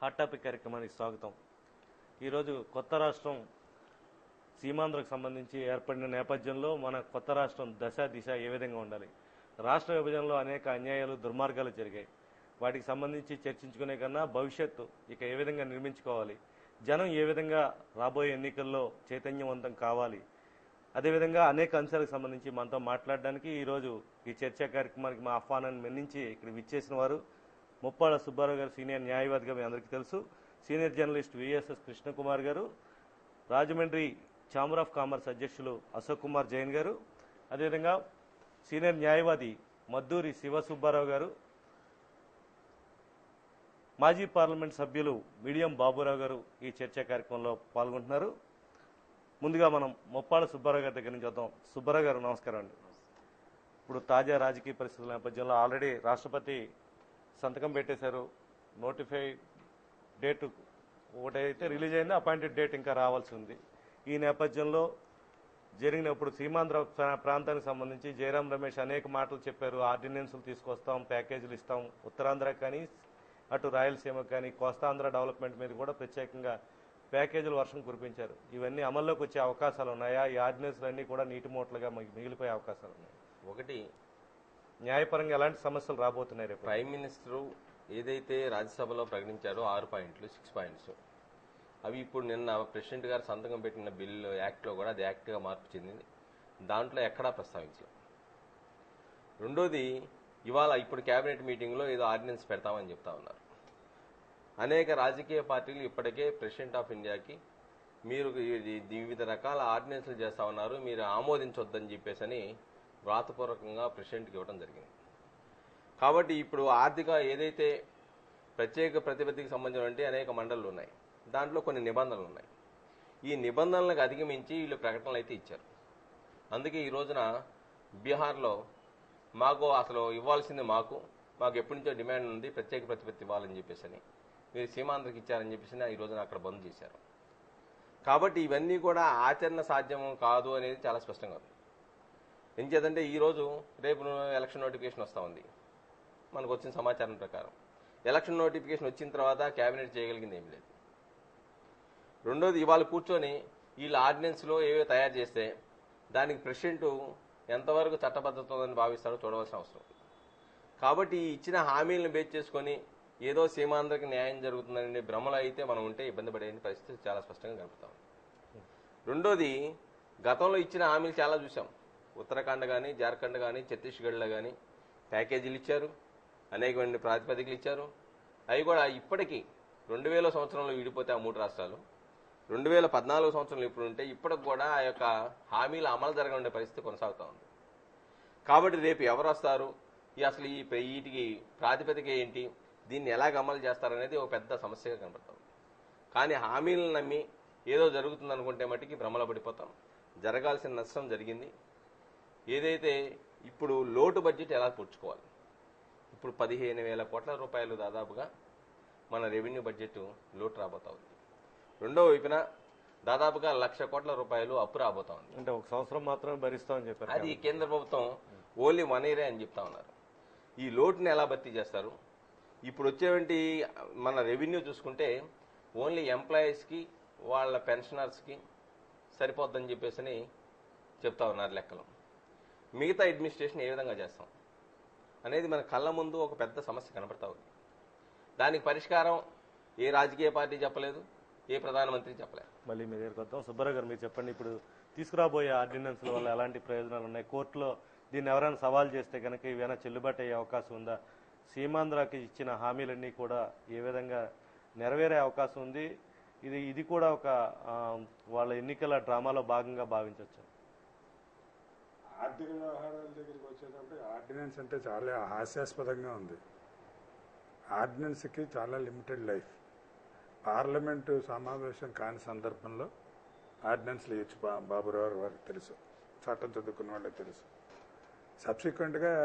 Hot topic కార్యక్రమానికి స్వాగతం. ఈరోజు కొత్త రాష్ట్రం సీమాంధ్రకు సంబంధించి ఏర్పడిన నేపథ్యంలో మన కొత్త రాష్ట్రం దశ దిశ ఏ విధంగా ఉండాలి, రాష్ట్ర విభజనలో అనేక అన్యాయాలు దుర్మార్గాలు జరిగాయి, వాటికి సంబంధించి చర్చించుకునే కన్నా భవిష్యత్తు ఇక ఏ విధంగా నిర్మించుకోవాలి, జనం ఏ విధంగా రాబోయే ఎన్నికల్లో చైతన్యవంతం కావాలి, అదేవిధంగా అనేక అంశాలకు సంబంధించి మనతో మాట్లాడడానికి ఈరోజు ఈ చర్చా కార్యక్రమానికి మా ఆహ్వానాన్ని మన్నించి ఇక్కడ విచ్చేసిన వారు ముప్పాళ్ళ సుబ్బారావు గారు, సీనియర్ న్యాయవాదిగా మీ అందరికీ తెలుసు, సీనియర్ జర్నలిస్ట్ విఎస్ఎస్ కృష్ణకుమార్ గారు, రాజమండ్రి ఛాంబర్ ఆఫ్ కామర్స్ అధ్యక్షులు అశోక్ కుమార్ జైన్ గారు, అదేవిధంగా సీనియర్ న్యాయవాది మద్దూరి శివ సుబ్బారావు గారు, మాజీ పార్లమెంట్ సభ్యులు మిడియం బాబురావు గారు ఈ చర్చా కార్యక్రమంలో పాల్గొంటున్నారు. ముందుగా మనం ముప్పాళ్ళ సుబ్బారావు గారి దగ్గర నుంచి వద్దాం. సుబ్బారావు గారు నమస్కారం అండి. ఇప్పుడు తాజా రాజకీయ పరిస్థితుల నేపథ్యంలో ఆల్రెడీ రాష్ట్రపతి సంతకం పెట్టేశారు. నోటిఫై డేట్ ఒకటైతే రిలీజ్ అయింది, అపాయింటెడ్ డేట్ ఇంకా రావాల్సి ఉంది. ఈ నేపథ్యంలో జరిగినప్పుడు సీమాంధ్ర ప్రాంతానికి సంబంధించి జయరాం రమేష్ అనేక మాటలు చెప్పారు. ఆర్డినెన్సులు తీసుకొస్తాం, ప్యాకేజీలు ఇస్తాం, ఉత్తరాంధ్రకు కానీ అటు రాయలసీమకు కానీ కోస్తాంధ్ర డెవలప్మెంట్ మీద కూడా ప్రత్యేకంగా ప్యాకేజీలు వర్షం కురిపించారు. ఇవన్నీ అమల్లోకి వచ్చే అవకాశాలు ఉన్నాయా? ఈ ఆర్డినెన్స్లన్నీ కూడా నీటి మూటలుగా మిగిలిపోయే అవకాశాలు ఉన్నాయి. ఒకటి, న్యాయపరంగా ఎలాంటి సమస్యలు రాబోతున్నాయి? రేపు ప్రైమ్ మినిస్టర్ ఏదైతే రాజ్యసభలో ప్రకటించారో 6 పాయింట్లు, 6 పాయింట్స్, అవి ఇప్పుడు నిన్న ప్రెసిడెంట్ గారు సంతకం పెట్టిన బిల్లు యాక్ట్లో కూడా అది యాక్ట్గా మార్పు చెందింది. దాంట్లో ఎక్కడా ప్రస్తావించలేదు. రెండోది, ఇవాళ ఇప్పుడు కేబినెట్ మీటింగ్లో ఏదో ఆర్డినెన్స్ పెడతామని చెప్తా ఉన్నారు. అనేక రాజకీయ పార్టీలు ఇప్పటికే ప్రెసిడెంట్ ఆఫ్ ఇండియాకి మీరు వివిధ రకాల ఆర్డినెన్స్లు చేస్తా ఉన్నారు, మీరు ఆమోదించొద్దని చెప్పేసి వ్రాతపూర్వకంగా ప్రెసిడెంట్కి ఇవ్వడం జరిగింది. కాబట్టి ఇప్పుడు ఆర్థిక ఏదైతే ప్రత్యేక ప్రతిపత్తికి సంబంధించిన అనేక మండళ్లు ఉన్నాయి, దాంట్లో కొన్ని నిబంధనలు ఉన్నాయి. ఈ నిబంధనలకు అధిగమించి వీళ్ళు ప్రకటనలు అయితే ఇచ్చారు. అందుకే ఈ రోజున బీహార్లో మాకు అసలు ఇవ్వాల్సింది మాకు ఎప్పటి నుంచో డిమాండ్ ఉంది, ప్రత్యేక ప్రతిపత్తి ఇవ్వాలని చెప్పేసి మీరు సీమాంధ్రకి ఇచ్చారని చెప్పేసి ఈ రోజున అక్కడ బంద్ చేశారు. కాబట్టి ఇవన్నీ కూడా ఆచరణ సాధ్యం కాదు అనేది చాలా స్పష్టంగా ఉంది. ఏం చేద్దంటే ఈరోజు రేపు ఎలక్షన్ నోటిఫికేషన్ వస్తూ ఉంది. మనకు వచ్చిన సమాచారం ప్రకారం ఎలక్షన్ నోటిఫికేషన్ వచ్చిన తర్వాత కేబినెట్ చేయగలిగింది ఏం లేదు. రెండోది, ఇవాళ కూర్చొని వీళ్ళ ఆర్డినెన్స్లో ఏవో తయారు చేస్తే దానికి ప్రెసిడెంట్ ఎంతవరకు చట్టబద్ధత ఉందని భావిస్తారో చూడవలసిన అవసరం. కాబట్టి ఇచ్చిన హామీలను బేస్ చేసుకొని ఏదో సీమాంధ్రకి న్యాయం జరుగుతుందనే భ్రమలో అయితే మనం ఉంటే ఇబ్బంది పడే పరిస్థితి చాలా స్పష్టంగా కనపడతాం. రెండోది, గతంలో ఇచ్చిన హామీలు చాలా చూసాం. ఉత్తరాఖండ్ కానీ, జార్ఖండ్ కానీ, ఛత్తీస్గఢ్లో కానీ ప్యాకేజీలు ఇచ్చారు, అనేకమైన ప్రాతిపదికలు ఇచ్చారు. అవి కూడా ఇప్పటికీ 2000 సంవత్సరంలో విడిపోతే ఆ 3 రాష్ట్రాలు 2014 సంవత్సరంలో ఇప్పుడు ఉంటే ఇప్పటికి కూడా ఆ యొక్క హామీల అమలు జరగనుండే పరిస్థితి కొనసాగుతూ ఉంది. కాబట్టి రేపు ఎవరు వస్తారు, అసలు వీటికి ప్రాతిపదిక ఏంటి, దీన్ని ఎలాగ అమలు చేస్తారనేది ఒక పెద్ద సమస్యగా కనబడుతుంది. కానీ హామీలను నమ్మి ఏదో జరుగుతుంది అనుకుంటే మట్టికి భ్రమలో పడిపోతాం. జరగాల్సిన నష్టం జరిగింది. ఏదైతే ఇప్పుడు లోటు బడ్జెట్ ఎలా పూడ్చుకోవాలి, ఇప్పుడు 15,000 కోట్ల రూపాయలు దాదాపుగా మన రెవెన్యూ బడ్జెట్ లోటు రాబోతా ఉంది. రెండో వైపున దాదాపుగా 1,00,000 కోట్ల రూపాయలు అప్పు రాబోతా ఉంది. అంటే ఒక సంవత్సరం మాత్రమే భరిస్తామని చెప్పారు. అది కేంద్ర ప్రభుత్వం ఓన్లీ 1 ఇయరే అని చెప్తా ఉన్నారు. ఈ లోటుని ఎలా భర్తీ చేస్తారు? ఇప్పుడు వచ్చేటువంటి మన రెవెన్యూ చూసుకుంటే ఓన్లీ ఎంప్లాయీస్కి వాళ్ళ పెన్షనర్స్కి సరిపోద్దని చెప్పేసి చెప్తా ఉన్నారు లెక్కలు. మిగతా అడ్మినిస్ట్రేషన్ ఏ విధంగా చేస్తాం అనేది మన కళ్ళ ముందు ఒక పెద్ద సమస్య కనబడతా ఉంది. దానికి పరిష్కారం ఏ రాజకీయ పార్టీ చెప్పలేదు, ఏ ప్రధానమంత్రి చెప్పలేదు. మళ్ళీ మీ దగ్గరికి వద్దాం. సుబ్బారావు గారు మీరు చెప్పండి. ఇప్పుడు తీసుకురాబోయే ఆర్డినెన్స్ల వల్ల ఎలాంటి ప్రయోజనాలు ఉన్నాయి? కోర్టులో దీన్ని ఎవరైనా సవాల్ చేస్తే కనుక ఇవేనా చెల్లుబాటు అయ్యే అవకాశం ఉందా? సీమాంధ్రకి ఇచ్చిన హామీలన్నీ కూడా ఏ విధంగా నెరవేరే అవకాశం ఉంది? ఇది కూడా ఒక వాళ్ళ ఎన్నికల డ్రామాలో భాగంగా భావించవచ్చు. ఆర్థిక వ్యవహారాల దగ్గరికి వచ్చేటప్పుడు ఆర్డినెన్స్ అంటే చాలా హాస్యాస్పదంగా ఉంది. ఆర్డినెన్స్కి చాలా లిమిటెడ్ లైఫ్. పార్లమెంటు సమావేశం కాని సందర్భంలో ఆర్డినెన్స్లు ఇచ్చి బాబురావు వారికి తెలుసు, చట్టం చదువుకున్న వాళ్ళకి తెలుసు. సబ్సిక్వెంట్గా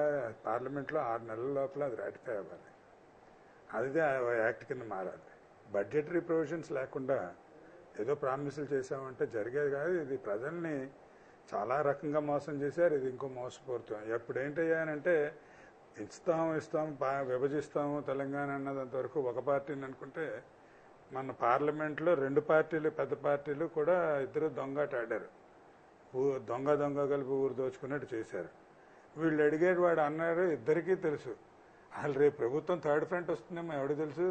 పార్లమెంట్లో 6 నెలల లోపల అది రాటిఫై అవ్వాలి. అదే యాక్ట్ కింద మారాలి. బడ్జెటరీ ప్రొవిజన్స్ లేకుండా ఏదో ప్రామిసులు చేసామంటే జరిగేది కాదు. ఇది ప్రజల్ని చాలా రకంగా మోసం చేశారు. ఇది ఇంకో మోసపోతాం. ఎప్పుడు ఏంటయ్యానంటే ఇస్తాము విభజిస్తాము తెలంగాణ అన్నదంత వరకు ఒక పార్టీని అనుకుంటే మన పార్లమెంట్లో 2 పార్టీలు పెద్ద పార్టీలు కూడా ఇద్దరు దొంగాట ఆడారు. దొంగ కలిపి ఊరు దోచుకున్నట్టు చేశారు. వీళ్ళు అడిగేది వాడు అన్నారు, ఇద్దరికీ తెలుసు. అసలు రేపు ప్రభుత్వం థర్డ్ ఫ్రంట్ వస్తుందేమో ఎవడు తెలుసు?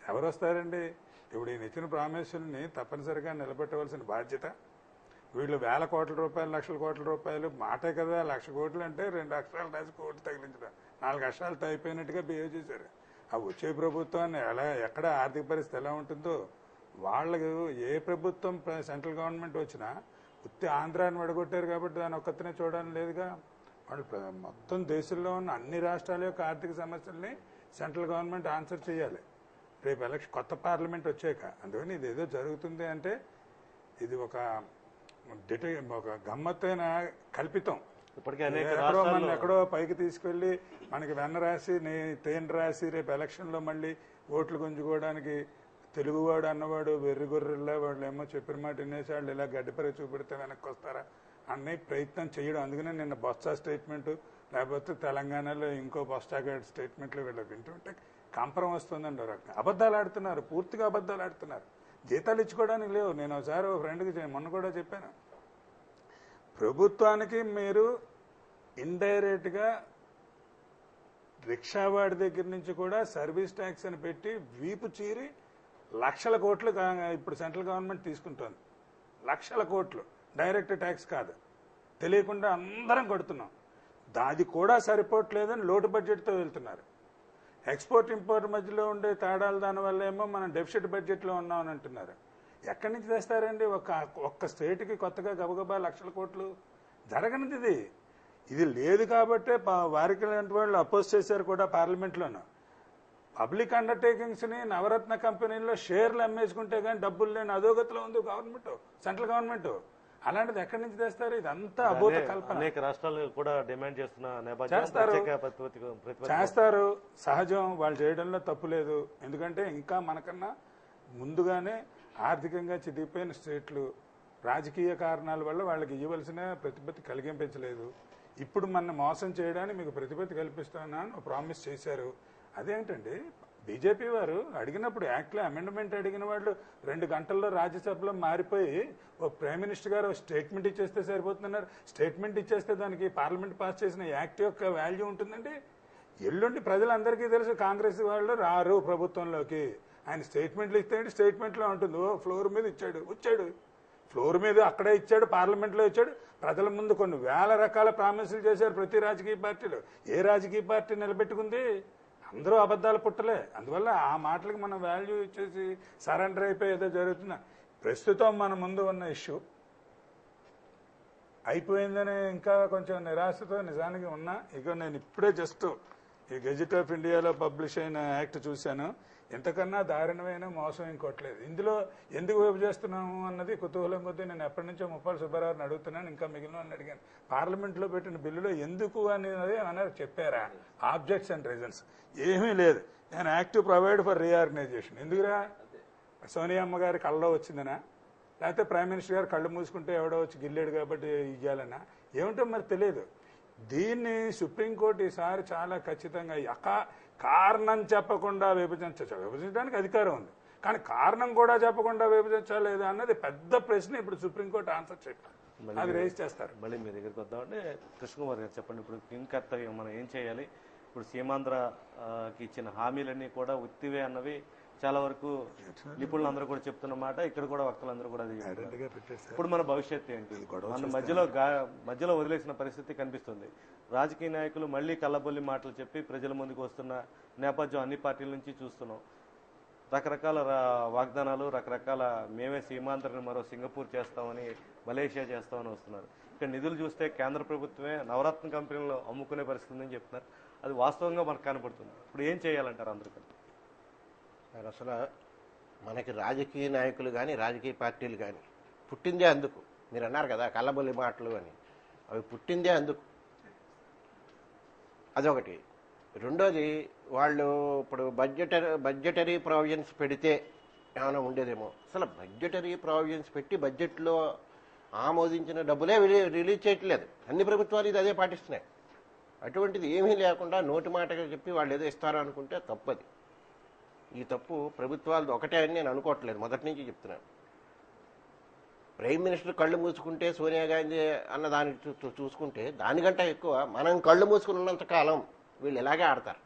ఎవరు వస్తారండి? ఇప్పుడు ఈయన ఇచ్చిన ప్రామిసుల్ని తప్పనిసరిగా నిలబెట్టవలసిన బాధ్యత వీళ్ళు 1000 కోట్ల రూపాయలు, లక్షల కోట్ల రూపాయలు మాటే కదా. 1,00,000 కోట్లు అంటే 2 అక్షరాలు రాసి కోట్లు తగిలించడం, 4 అక్షరాలతో అయిపోయినట్టుగా బిహేవ్ చేశారు. ఆ వచ్చే ప్రభుత్వాన్ని ఎక్కడ ఆర్థిక పరిస్థితి ఎలా ఉంటుందో వాళ్ళకు ఏ ప్రభుత్వం సెంట్రల్ గవర్నమెంట్ వచ్చినా ఉత్తి ఆంధ్రాన్ని వడగొట్టారు కాబట్టి దాని ఒక్కతనే చూడాలని లేదుగా. వాళ్ళు మొత్తం దేశంలో ఉన్న అన్ని రాష్ట్రాల యొక్క ఆర్థిక సమస్యల్ని సెంట్రల్ గవర్నమెంట్ ఆన్సర్ చేయాలి రేపు ఎలక్షన్ కొత్త పార్లమెంట్ వచ్చాక. అందుకని ఇది ఏదో జరుగుతుంది అంటే ఇది ఒక గమ్మత్తైన కల్పితం. ఇప్పటికే అనేక ఎక్కడో రాష్ట్రాల్లో మన ఎక్కడో పైకి తీసుకెళ్లి మనకి వెన్న రాసి తేనె రాసి రేపు ఎలక్షన్ లో మళ్ళీ ఓట్లు గుంజుకోవడానికి తెలుగువాడు అన్నవాడు వెర్రి గొర్రెల్లా వాళ్ళు ఏమో చెప్పిన మాట వినేసి వాళ్ళు ఇలా గడ్డిపరి చూపెడితే వెనక్కి వస్తారా అనే ప్రయత్నం చేయడం. అందుకనే నిన్న బొత్స స్టేట్మెంట్ లేకపోతే తెలంగాణలో ఇంకో బొత్స స్టేట్మెంట్లు వీళ్ళు వింటుంటే కంపరం వస్తుందండి. రకంగా అబద్ధాలు ఆడుతున్నారు, పూర్తిగా అబద్ధాలు ఆడుతున్నారు. జీతాలు ఇచ్చుకోవడానికి లేవు. నేను ఒకసారి ఒక ఫ్రెండ్కి మొన్న కూడా చెప్పాను, ప్రభుత్వానికి మీరు ఇండైరెక్ట్ గా రిక్షావాడి దగ్గర నుంచి కూడా సర్వీస్ ట్యాక్స్ అని పెట్టి వీపు చీరి 1,00,000 కోట్లు ఇప్పుడు సెంట్రల్ గవర్నమెంట్ తీసుకుంటోంది. 1,00,000 కోట్లు డైరెక్ట్ ట్యాక్స్ కాదు, తెలియకుండా అందరం కొడుతున్నాం. అది కూడా సరిపోవట్లేదని లోటు బడ్జెట్తో వెళ్తున్నారు. ఎక్స్పోర్ట్ ఇంపోర్ట్ మధ్యలో ఉండే తేడాలు దానివల్ల ఏమో మనం డెఫిసిట్ బడ్జెట్లో ఉన్నామని అంటున్నారు. ఎక్కడి నుంచి తెస్తారండి? ఒక్క స్టేట్కి కొత్తగా గబగబా 1,00,000 కోట్లు జరగనిది ఇది లేదు కాబట్టే వారికి లాంటి వాళ్ళు అపోజ్ చేశారు కూడా పార్లమెంట్లోనూ. పబ్లిక్ అండర్టేకింగ్స్ ని నవరత్న కంపెనీల్లో షేర్లు అమ్మేసుకుంటే కానీ డబ్బులు లేని అధోగతిలో ఉంది గవర్నమెంట్, సెంట్రల్ గవర్నమెంట్. అలాంటిది ఎక్కడి నుంచి తెస్తారు? ఇదంతా అబోధ కల్పన. అనేక రాష్ట్రాలు కూడా డిమాండ్ చేస్తున్న చేస్తారు, సహజం. వాళ్ళు చేయడంలో తప్పు లేదు. ఎందుకంటే ఇంకా మనకన్నా ముందుగానే ఆర్థికంగా చితికిపోయిన స్టేట్లు రాజకీయ కారణాల వల్ల వాళ్ళకి ఇవ్వవలసిన ప్రతిపత్తి కలిగించలేదు. ఇప్పుడు మన మోసం చేయడానికి మీకు ప్రతిపత్తి కల్పిస్తానని ప్రామిస్ చేశారు. అదేంటండి, బీజేపీ వారు అడిగినప్పుడు యాక్ట్లో అమెండ్మెంట్ అడిగిన వాళ్ళు 2 గంటల్లో రాజ్యసభలో మారిపోయి ఓ ప్రైమ్ మినిస్టర్ గారు స్టేట్మెంట్ ఇచ్చేస్తే సరిపోతున్నారు. స్టేట్మెంట్ ఇచ్చేస్తే దానికి పార్లమెంట్ పాస్ చేసిన యాక్ట్ యొక్క వాల్యూ ఉంటుందండి. ఎల్లుండి ప్రజలందరికీ తెలుసు కాంగ్రెస్ వాళ్ళు రారు ప్రభుత్వంలోకి. ఆయన స్టేట్మెంట్లు ఇస్తే స్టేట్మెంట్లో ఉంటుంది, ఓ ఫ్లోర్ మీద వచ్చాడు ఫ్లోర్ మీద అక్కడే ఇచ్చాడు, పార్లమెంట్లో ఇచ్చాడు. ప్రజల ముందు కొన్ని 1000 రకాల ప్రామిసులు చేశారు ప్రతి రాజకీయ పార్టీలో. ఏ రాజకీయ పార్టీ నిలబెట్టుకుంది? అందరూ అబద్ధాలు పుట్టలే. అందువల్ల ఆ మాటలకు మనం వాల్యూ ఇచ్చేసి సరెండర్ అయిపోయి ఏదో జరుగుతున్నా. ప్రస్తుతం మన ముందు ఉన్న ఇష్యూ అయిపోయిందని ఇంకా కొంచెం నిరాశతో నిజానికి ఉన్నా. ఇక నేను ఇప్పుడే జస్ట్ ఈ గెజిట్ ఆఫ్ ఇండియాలో పబ్లిష్ అయిన యాక్ట్ చూశాను. ఇంతకన్నా దారుణమైన మోసం ఇంకోట్లేదు. ఇందులో ఎందుకు వైపు చేస్తున్నాము అన్నది కుతూహలం కొద్దీ నేను ఎప్పటి నుంచో ముప్పాల సుబ్బారావుని అడుగుతున్నాను, ఇంకా మిగిలిన వాళ్ళని అడిగాను. పార్లమెంట్లో పెట్టిన బిల్లులో ఎందుకు అనేది అన్నారు, చెప్పారా? ఆబ్జెక్ట్స్ అండ్ రీజన్స్ ఏమీ లేదు. నేను యాక్టివ్ ప్రొవైడ్ ఫర్ రీఆర్గనైజేషన్. ఎందుకురా? సోనియా అమ్మ గారి కళ్ళలో వచ్చిందనా? లేకపోతే ప్రైమ్ మినిస్టర్ గారు కళ్ళు మూసుకుంటే ఎవడో వచ్చి గిల్లాడు కాబట్టి ఇవ్వాలన్నా? ఏమిటో మరి తెలియదు. దీన్ని సుప్రీంకోర్టు ఈసారి చాలా ఖచ్చితంగా కారణం చెప్పకుండా విభజించడానికి అధికారం ఉంది, కానీ కారణం కూడా చెప్పకుండా విభజించలేదా అన్నది పెద్ద ప్రశ్న. ఇప్పుడు సుప్రీంకోర్టు ఆన్సర్ చెప్పారు, అది రేజ్ చేస్తారు. మళ్ళీ మీ దగ్గరికి వద్దామంటే కృష్ణకుమార్ గారు చెప్పండి, ఇప్పుడు కింగ్ కర్తవ్యం మనం ఏం చేయాలి? ఇప్పుడు సీమాంధ్రకి ఇచ్చిన హామీలన్నీ కూడా ఉత్తివే అన్నవి చాలా వరకు నిపుణులందరూ కూడా చెప్తున్న మాట, ఇక్కడ కూడా వక్తలందరూ కూడా అది ఇప్పుడు మన భవిష్యత్తు ఏంటి? మన మధ్యలో వదిలేసిన పరిస్థితి కనిపిస్తుంది. రాజకీయ నాయకులు మళ్లీ కల్లబొల్లి మాటలు చెప్పి ప్రజల ముందుకు వస్తున్న నేపథ్యం అన్ని పార్టీల నుంచి చూస్తున్నాం. రకరకాల వాగ్దానాలు, రకరకాల మేమే సీమాంధ్రని మరో సింగపూర్ చేస్తామని, మలేషియా చేస్తామని వస్తున్నారు. ఇక్కడ నిధులు చూస్తే కేంద్ర ప్రభుత్వమే నవరత్న కంపెనీలో అమ్ముకునే పరిస్థితి ఉందని చెప్తున్నారు. అది వాస్తవంగా మనకు కనపడుతుంది. ఇప్పుడు ఏం చేయాలంటారు అందరికీ? అసలు మనకి రాజకీయ నాయకులు కానీ రాజకీయ పార్టీలు కానీ పుట్టిందే అందుకు. మీరు అన్నారు కదా కల్లబొల్లి మాటలు అని, అవి పుట్టిందే అందుకు. అదొకటి. రెండోది, వాళ్ళు ఇప్పుడు బడ్జెటరీ ప్రావిజన్స్ పెడితే ఏమైనా ఉండేదేమో. అసలు బడ్జెటరీ ప్రావిజన్స్ పెట్టి బడ్జెట్లో ఆమోదించిన డబ్బులే రిలీజ్ చేయట్లేదు. అన్ని ప్రభుత్వాలు ఇది అదే పాటిస్తున్నాయి. అటువంటిది ఏమీ లేకుండా నోటి మాటగా చెప్పి వాళ్ళు ఏదో ఇస్తారు అనుకుంటే తప్పది. ఈ తప్పు ప్రభుత్వాలది ఒకటే అని నేను అనుకోవట్లేదు, మొదటి నుంచి చెప్తున్నాను. ప్రైమ్ మినిస్టర్ కళ్ళు మూసుకుంటే సోనియా గాంధీ అన్న దాన్ని చూసుకుంటే దానికంటే ఎక్కువ మనం కళ్ళు మూసుకుని ఉన్నంత కాలం వీళ్ళు ఇలాగే ఆడతారు.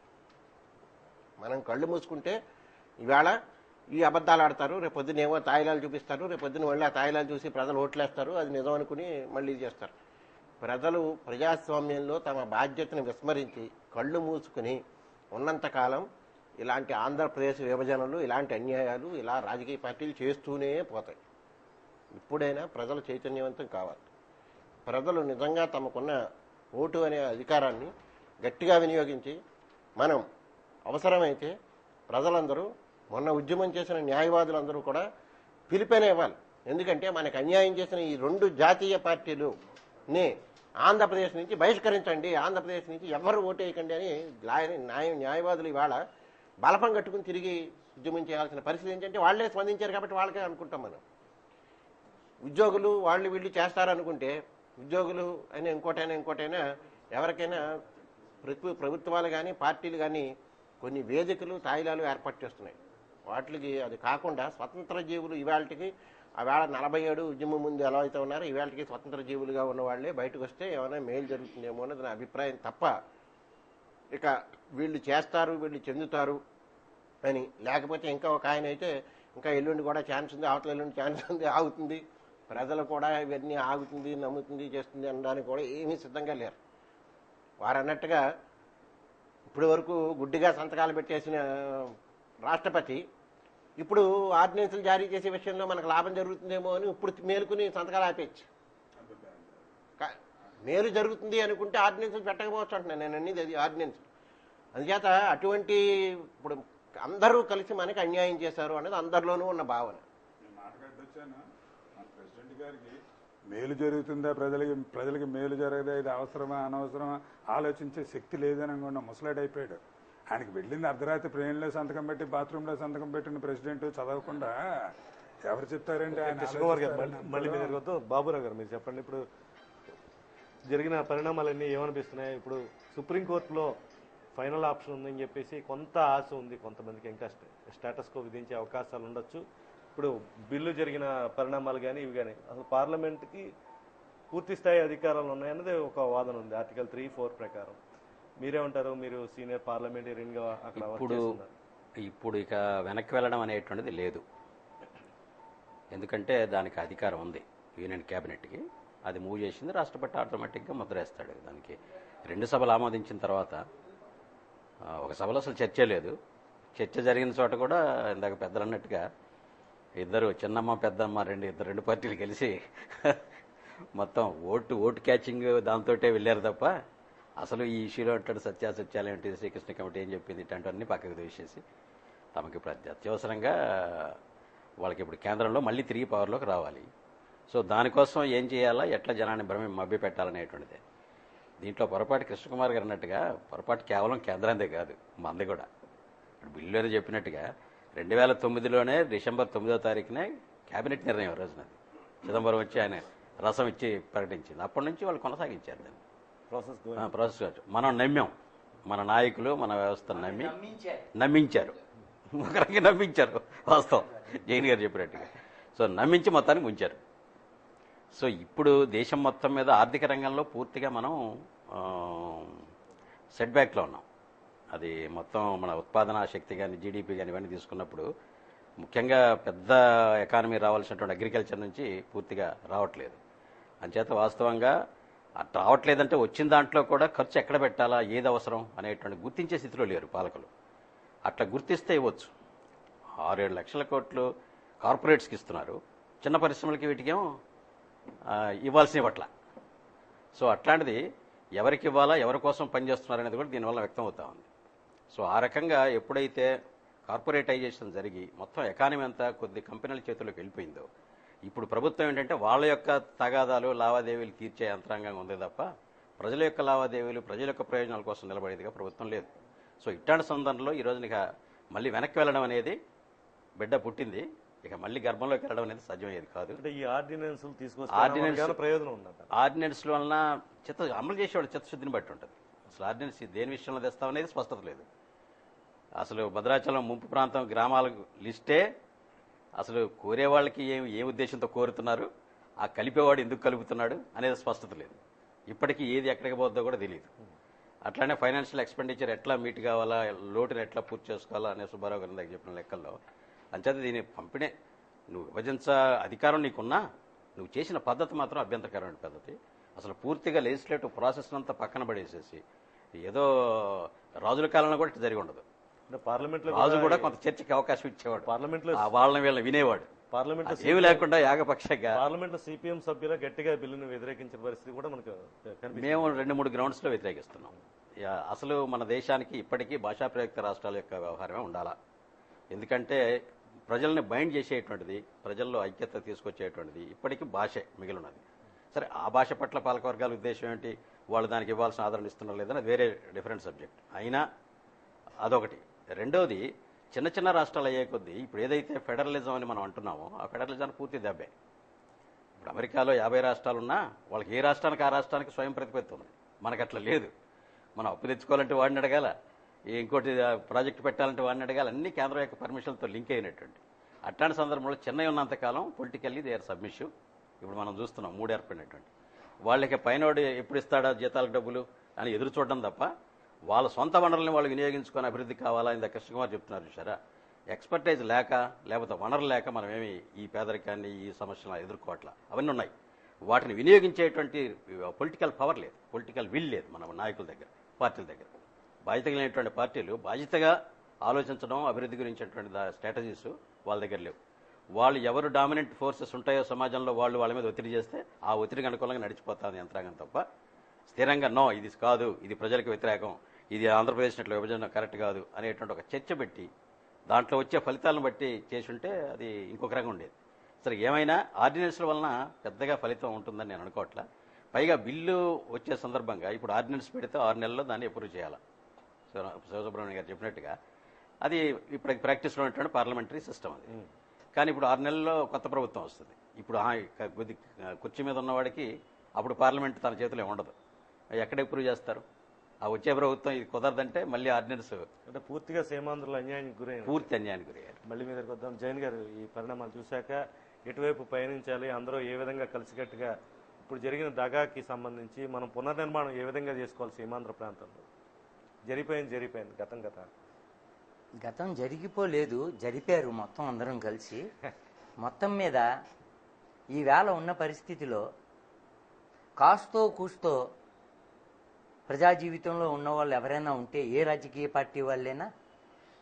మనం కళ్ళు మూసుకుంటే ఇవాళ ఈ అబద్ధాలు ఆడతారు, రేపు పొద్దున ఏమో తాయిలాలు చూపిస్తారు, రేపు పొద్దున మళ్ళీ ఆ తాయిలాలు చూసి ప్రజలు ఓట్లేస్తారు, అది నిజం అనుకుని మళ్ళీ చేస్తారు. ప్రజలు ప్రజాస్వామ్యంలో తమ బాధ్యతను విస్మరించి కళ్ళు మూసుకుని ఉన్నంతకాలం ఇలాంటి ఆంధ్రప్రదేశ్ విభజనలు, ఇలాంటి అన్యాయాలు ఇలా రాజకీయ పార్టీలు చేస్తూనే పోతాయి. ఇప్పుడైనా ప్రజలు చైతన్యవంతం కావాలి. ప్రజలు నిజంగా తమకున్న ఓటు అనే అధికారాన్ని గట్టిగా వినియోగించి మనం అవసరమైతే ప్రజలందరూ మొన్న ఉద్యమం చేసిన న్యాయవాదులందరూ కూడా పిలిపేనే ఇవ్వాలి. ఎందుకంటే మనకు అన్యాయం చేసిన ఈ 2 జాతీయ పార్టీలుని ఆంధ్రప్రదేశ్ నుంచి బహిష్కరించండి, ఆంధ్రప్రదేశ్ నుంచి ఎవరు ఓటేయకండి అని న్యాయవాదులు ఇవాళ బలపం కట్టుకుని తిరిగి ఉద్యమం చేయాల్సిన పరిస్థితి ఏంటంటే వాళ్లే స్పందించారు కాబట్టి వాళ్ళకే అనుకుంటాం మనం. ఉద్యోగులు వాళ్ళు వీళ్ళు చేస్తారనుకుంటే ఉద్యోగులు అయినా ఇంకోటైనా ఎవరికైనా ప్రభుత్వాలు కానీ పార్టీలు కానీ కొన్ని వేదికలు తాయిలాలు ఏర్పాటు చేస్తున్నాయి. వాటికి అది కాకుండా స్వతంత్ర జీవులు ఇవాళకి ఆవేళ 47 ఉద్యమం ముందు ఎలా అయితే ఉన్నారో ఇవాళకి స్వతంత్ర జీవులుగా ఉన్న వాళ్ళే బయటకు వస్తే ఏమైనా మేలు జరుగుతుందేమో అన్నది నా అభిప్రాయం తప్ప ఇక వీళ్ళు చేస్తారు వీళ్ళు చెందుతారు అని లేకపోతే ఇంకా ఒక ఆయన అయితే ఇంకా ఎల్లుండి కూడా ఛాన్స్ ఉంది, అవతల ఎల్లుండి ఛాన్స్ ఉంది, ఆగుతుంది, ప్రజలు కూడా ఇవన్నీ ఆగుతుంది నమ్ముతుంది చేస్తుంది అనడానికి కూడా ఏమీ సిద్ధంగా లేరు. వారు అన్నట్టుగా ఇప్పటి వరకు గుడ్డిగా సంతకాలు పెట్టేసిన రాష్ట్రపతి ఇప్పుడు ఆర్డినెన్సులు జారీ చేసే విషయంలో మనకు లాభం జరుగుతుందేమో అని ఇప్పుడు మేలుకుని సంతకాలు ఆపేయచ్చు. మేలు జరుగుతుంది అనుకుంటే ఆర్డినెన్సులు పెట్టకపోవచ్చు అంటున్నాను నేను అన్ని అది ఆర్డినెన్స్. అందుచేత అటువంటి ఇప్పుడు అందరూ కలిసి మనకి అన్యాయం చేశారు అనేది అందరిలోనూ ఉన్న భావన. ప్రెసిడెంట్ గారికి మేలు జరుగుతుందా, ప్రజలకి మేలు జరగదా, ఇది అవసరమా అనవసరమా ఆలోచించే శక్తి లేదని అనుకున్న ముసలాడైపోయాడు. ఆయనకి వెళ్ళింది అర్ధరాత్రి ట్రైన్లో సంతకం పెట్టి బాత్రూంలో సంతకం పెట్టిన ప్రెసిడెంట్ చదవకుండా ఎవరు చెప్తారండి? మళ్ళీ మీ దగ్గర బాబురావు గారు మీరు చెప్పండి. ఇప్పుడు జరిగిన పరిణామాలన్నీ ఏమనిపిస్తున్నాయి? ఇప్పుడు సుప్రీంకోర్టులో ఫైనల్ ఆప్షన్ ఉందని చెప్పేసి కొంత ఆశ ఉంది కొంతమందికి, ఇంకా స్టేటస్ కో విధించే అవకాశాలు ఉండొచ్చు. ఇప్పుడు బిల్లు జరిగిన పరిణామాలు కానీ ఇవి కానీ అసలు పార్లమెంట్కి పూర్తి స్థాయి అధికారాలు ఉన్నాయన్నది ఒక వాదన ఉంది ఆర్టికల్ 3-4 ప్రకారం. మీరేమంటారు? మీరు సీనియర్ పార్లమెంటేరియన్గా అక్కడ ఇప్పుడు ఇక వెనక్కి వెళ్ళడం అనేటువంటిది లేదు. ఎందుకంటే దానికి అధికారం ఉంది యూనియన్ క్యాబినెట్కి, అది మూవ్ చేసింది రాష్ట్రపతి ఆటోమేటిక్గా ముద్రేస్తాడు. దానికి 2 సభలు ఆమోదించిన తర్వాత ఒక సభలో అసలు చర్చ లేదు. చర్చ జరిగిన చోట కూడా ఇందాక పెద్దలు అన్నట్టుగా ఇద్దరు చిన్నమ్మ పెద్దమ్మ రెండు పార్టీలు కలిసి మొత్తం ఓటు క్యాచింగ్ దాంతో వెళ్ళారు తప్ప అసలు ఈ ఇష్యూలో అంటాడు సత్యాసత్యాలు ఏంటి, శ్రీకృష్ణ కమిటీ ఏం చెప్పింది ఇట్లాంటివన్నీ పక్కకు తీసేసి తమకి ఇప్పుడు అత్యవసరంగా వాళ్ళకి ఇప్పుడు కేంద్రంలో మళ్ళీ తిరిగి పవర్లోకి రావాలి. సో దానికోసం ఏం చేయాలా, ఎట్లా జనాన్ని మభ్య పెట్టాలనేటువంటిదే. దీంట్లో పొరపాటు కృష్ణకుమార్ గారు అన్నట్టుగా పొరపాటు కేవలం కేంద్రాందే కాదు, మంది కూడా. ఇప్పుడు బిల్లులోనే చెప్పినట్టుగా 2009లోనే డిసెంబర్ 9వ తారీఖునే కేబినెట్ నిర్ణయం రోజునది చిదంబరం వచ్చి ఆయన రసం ఇచ్చి ప్రకటించింది. అప్పటి నుంచి వాళ్ళు కొనసాగించారు దాన్ని ప్రాసెస్. మనం నమ్మాం, మన నాయకులు మన వ్యవస్థను నమ్మించారు, ఒకరికి నమ్మించారు. వాస్తవం జైన్ గారు చెప్పినట్టుగా. సో నమ్మించి మొత్తానికి ఉంచారు. సో ఇప్పుడు దేశం మొత్తం మీద ఆర్థిక రంగంలో పూర్తిగా మనం సెట్ బ్యాక్లో ఉన్నాం. అది మొత్తం మన ఉత్పాదన శక్తి కానీ జీడిపి కానీ ఇవన్నీ తీసుకున్నప్పుడు ముఖ్యంగా పెద్ద ఎకానమీ రావాల్సినటువంటి అగ్రికల్చర్ నుంచి పూర్తిగా రావట్లేదు. అంచేత వాస్తవంగా అట్లా రావట్లేదంటే వచ్చిన దాంట్లో కూడా ఖర్చు ఎక్కడ పెట్టాలా, ఏది అవసరం అనేటువంటి గుర్తించే స్థితిలో లేరు పాలకులు. అట్లా గుర్తిస్తే ఇవ్వచ్చు. 6-7 లక్షల కోట్లు కార్పొరేట్స్కి ఇస్తున్నారు, చిన్న పరిశ్రమలకి వీటికేమో ఇవ్వాల్సిన పట్ల. సో అట్లాంటిది ఎవరికి ఇవ్వాలా, ఎవరి కోసం పనిచేస్తున్నారనేది కూడా దీనివల్ల వ్యక్తం అవుతా ఉంది. సో ఆ రకంగా ఎప్పుడైతే కార్పొరేటైజేషన్ జరిగి మొత్తం ఎకానమీ అంతా కొద్ది కంపెనీల చేతుల్లోకి వెళ్ళిపోయిందో, ఇప్పుడు ప్రభుత్వం ఏంటంటే వాళ్ళ యొక్క తగాదాలు లావాదేవీలు తీర్చే యంత్రాంగంగా ఉంది తప్ప ప్రజల యొక్క లావాదేవీలు ప్రజల యొక్క ప్రయోజనాల కోసం నిలబడేదిగా ప్రభుత్వం లేదు. సో ఇట్లాంటి సందర్భంలో ఈ రోజున ఇక మళ్ళీ వెనక్కి వెళ్ళడం అనేది, బిడ్డ పుట్టింది ఇక మళ్ళీ గర్భంలోకి వెళ్ళడం అనేది సాధ్యమయ్యేది కాదు. ఈ ఆర్డినెన్స్ ప్రయోజనం ఉందంట. ఆర్డినెన్స్ వలన అమలు చేసేవాడు చిత్తశుద్ధిని బట్టి ఉంటుంది. అసలు ఆర్డినెన్స్ దేని విషయంలో తెస్తామనేది స్పష్టత లేదు. అసలు భద్రాచలం ముంపు ప్రాంతం గ్రామాల లిస్టే అసలు కోరే వాళ్ళకి ఏ ఉద్దేశంతో కోరుతున్నారు, ఆ కలిపేవాడు ఎందుకు కలుపుతున్నాడు అనేది స్పష్టత లేదు. ఇప్పటికీ ఏది ఎక్కడికి పోద్దో కూడా తెలియదు. అట్లానే ఫైనాన్షియల్ ఎక్స్పెండిచర్ ఎట్లా మీట్ కావాలా, లోటుని ఎట్లా పూర్తి చేసుకోవాలా అనే సుబ్బారావు గారి దగ్గర చెప్పిన లెక్కల్లో అంచేత దీని పంపిణీ నువ్వు విభజించ అధికారం నీకున్నా నువ్వు చేసిన పద్ధతి మాత్రం అభ్యంతరకరమైన పద్ధతి. అసలు పూర్తిగా లెజిస్లేటివ్ ప్రాసెస్ అంతా పక్కన పడేసేసి ఏదో రాజుల కాలంలో కూడా ఇట్లా జరిగి ఉండదు. పార్లమెంట్ రాజు కూడా కొంత చర్చకి అవకాశం ఇచ్చేవాడు, పార్లమెంట్ లో వాళ్ళని వీళ్ళని వినేవాడు. పార్లమెంట్ ఏమి లేకుండా యాగపక్షంగా పార్లమెంట్ లో సిపిఎం సభ్యులు గట్టిగా బిల్లును వ్యతిరేకించిన పరిస్థితి కూడా మనకు కనిపిస్తుంది. మేము 2-3 గ్రౌండ్స్ లో వ్యతిరేకిస్తున్నాం. అసలు మన దేశానికి ఇప్పటికీ భాషా ప్రయుక్త రాష్ట్రాల యొక్క వ్యవహారమే ఉండాలా. ఎందుకంటే ప్రజల్ని బైండ్ చేసేటువంటిది, ప్రజల్లో ఐక్యత తీసుకొచ్చేటువంటిది ఇప్పటికీ భాషే మిగిలినది. సరే, ఆ భాష పట్ల పాలకవర్గాల ఉద్దేశం ఏంటి, వాళ్ళు దానికి ఇవ్వాల్సిన ఆదరణ ఇస్తున్నారు లేదని అది వేరే డిఫరెంట్ సబ్జెక్ట్. అయినా అదొకటి. రెండవది, చిన్న చిన్న రాష్ట్రాలు అయ్యే కొద్దీ ఇప్పుడు ఏదైతే ఫెడరలిజం అని మనం అంటున్నామో ఆ ఫెడరలిజానికి పూర్తి దెబ్బే. ఇప్పుడు అమెరికాలో 50 రాష్ట్రాలున్నా వాళ్ళకి ఏ రాష్ట్రానికి ఆ రాష్ట్రానికి స్వయం ప్రతిపత్తి ఉంది. మనకు అట్లా లేదు. మనం అప్పు తెచ్చుకోవాలంటే వాడిని అడగాల, ఇంకోటి ప్రాజెక్టు పెట్టాలంటే వాడిని అడగాలి. అన్ని కేంద్రం యొక్క పర్మిషన్తో లింక్ అయినటువంటి అట్లాంటి సందర్భంలో చెన్నై ఉన్నంతకాలం పొలిటికల్లీ దే ఆర్ సబ్మిసివ్. ఇప్పుడు మనం చూస్తున్నాం 3 ఏర్పడినటువంటి వాళ్ళకి పైనోడు ఎప్పుడు ఇస్తాడా జీతాలకు డబ్బులు అని ఎదురు చూడడం తప్ప వాళ్ళ సొంత వనరుల్ని వాళ్ళు వినియోగించుకొని అభివృద్ధి కావాలా. ఇంత కృష్ణకుమార్ చెప్తున్నారు చూసారా, ఎక్స్పర్టైజ్ లేకపోతే వనరులు లేక మనమేమి ఈ పేదరికాన్ని ఈ సమస్యలను ఎదుర్కోవట్లా. అవన్నీ ఉన్నాయి. వాటిని వినియోగించేటువంటి పొలిటికల్ పవర్ లేదు, పొలిటికల్ విల్ లేదు మన నాయకుల దగ్గర, పార్టీల దగ్గర. బాధ్యత కలిగినటువంటి పార్టీలు బాధ్యతగా ఆలోచించడం, అభివృద్ధి గురించినటువంటి స్ట్రాటజీస్ వాళ్ళ దగ్గర లేవు. వాళ్ళు ఎవరు డామినెంట్ ఫోర్సెస్ ఉంటాయో సమాజంలో వాళ్ళు వాళ్ళ మీద ఒత్తిడి చేస్తే ఆ ఒత్తిడికి అనుకూలంగా నడిచిపోతుంది యంత్రాంగం తప్ప స్థిరంగా నో ఇది కాదు, ఇది ప్రజలకు వ్యతిరేకం, ఇది ఆంధ్రప్రదేశ్ నట్లు విభజన కరెక్ట్ కాదు అనేటువంటి ఒక చర్చ పెట్టి దాంట్లో వచ్చే ఫలితాలను బట్టి చేసి ఉంటే అది ఇంకొక రకంగా ఉండేది. సరే, ఏమైనా ఆర్డినెన్స్ల వలన పెద్దగా ఫలితం ఉంటుందని నేను అనుకోవట్లా. పైగా బిల్లు వచ్చే సందర్భంగా ఇప్పుడు ఆర్డినెన్స్ పెడితే 6 నెలల్లో దాన్ని అప్రూవ్ చేయాలి. శివసుబ్రహ్మణ్యం గారు చెప్పినట్టుగా అది ఇప్పుడు ప్రాక్టీస్లో ఉన్నటువంటి పార్లమెంటరీ సిస్టమ్ అది. కానీ ఇప్పుడు 6 నెలల్లో కొత్త ప్రభుత్వం వస్తుంది. ఇప్పుడు కుర్చీ మీద ఉన్నవాడికి అప్పుడు పార్లమెంట్ తన చేతిలో ఉండదు. ఎక్కడ అప్రూవ్ చేస్తారు? ఆ వచ్చే ప్రభుత్వం ఇది కుదరదంటే మళ్ళీ ఆర్డినెన్స్ అంటే పూర్తిగా సీమాంధ్రులు అన్యాయానికి గురయ్యారు, పూర్తి అన్యాయానికి గురయ్యారు. మళ్ళీ మీ దగ్గరకు వద్దాం. జైన్ గారు, ఈ పరిణామాలు చూశాక ఎటువైపు పయనించాలి, అందరూ ఏ విధంగా కలిసికట్టుగా ఇప్పుడు జరిగిన దగాకి సంబంధించి మనం పునర్నిర్మాణం ఏ విధంగా చేసుకోవాలి సీమాంధ్ర ప్రాంతంలో? జరిగిపోయింది గతం జరిగిపోలేదు, జరిపారు మొత్తం అందరం కలిసి. మొత్తం మీద ఈవేళ ఉన్న పరిస్థితిలో కాస్తో కూస్తో ప్రజా జీవితంలో ఉన్నవాళ్ళు ఎవరైనా ఉంటే, ఏ రాజకీయ పార్టీ వాళ్ళైనా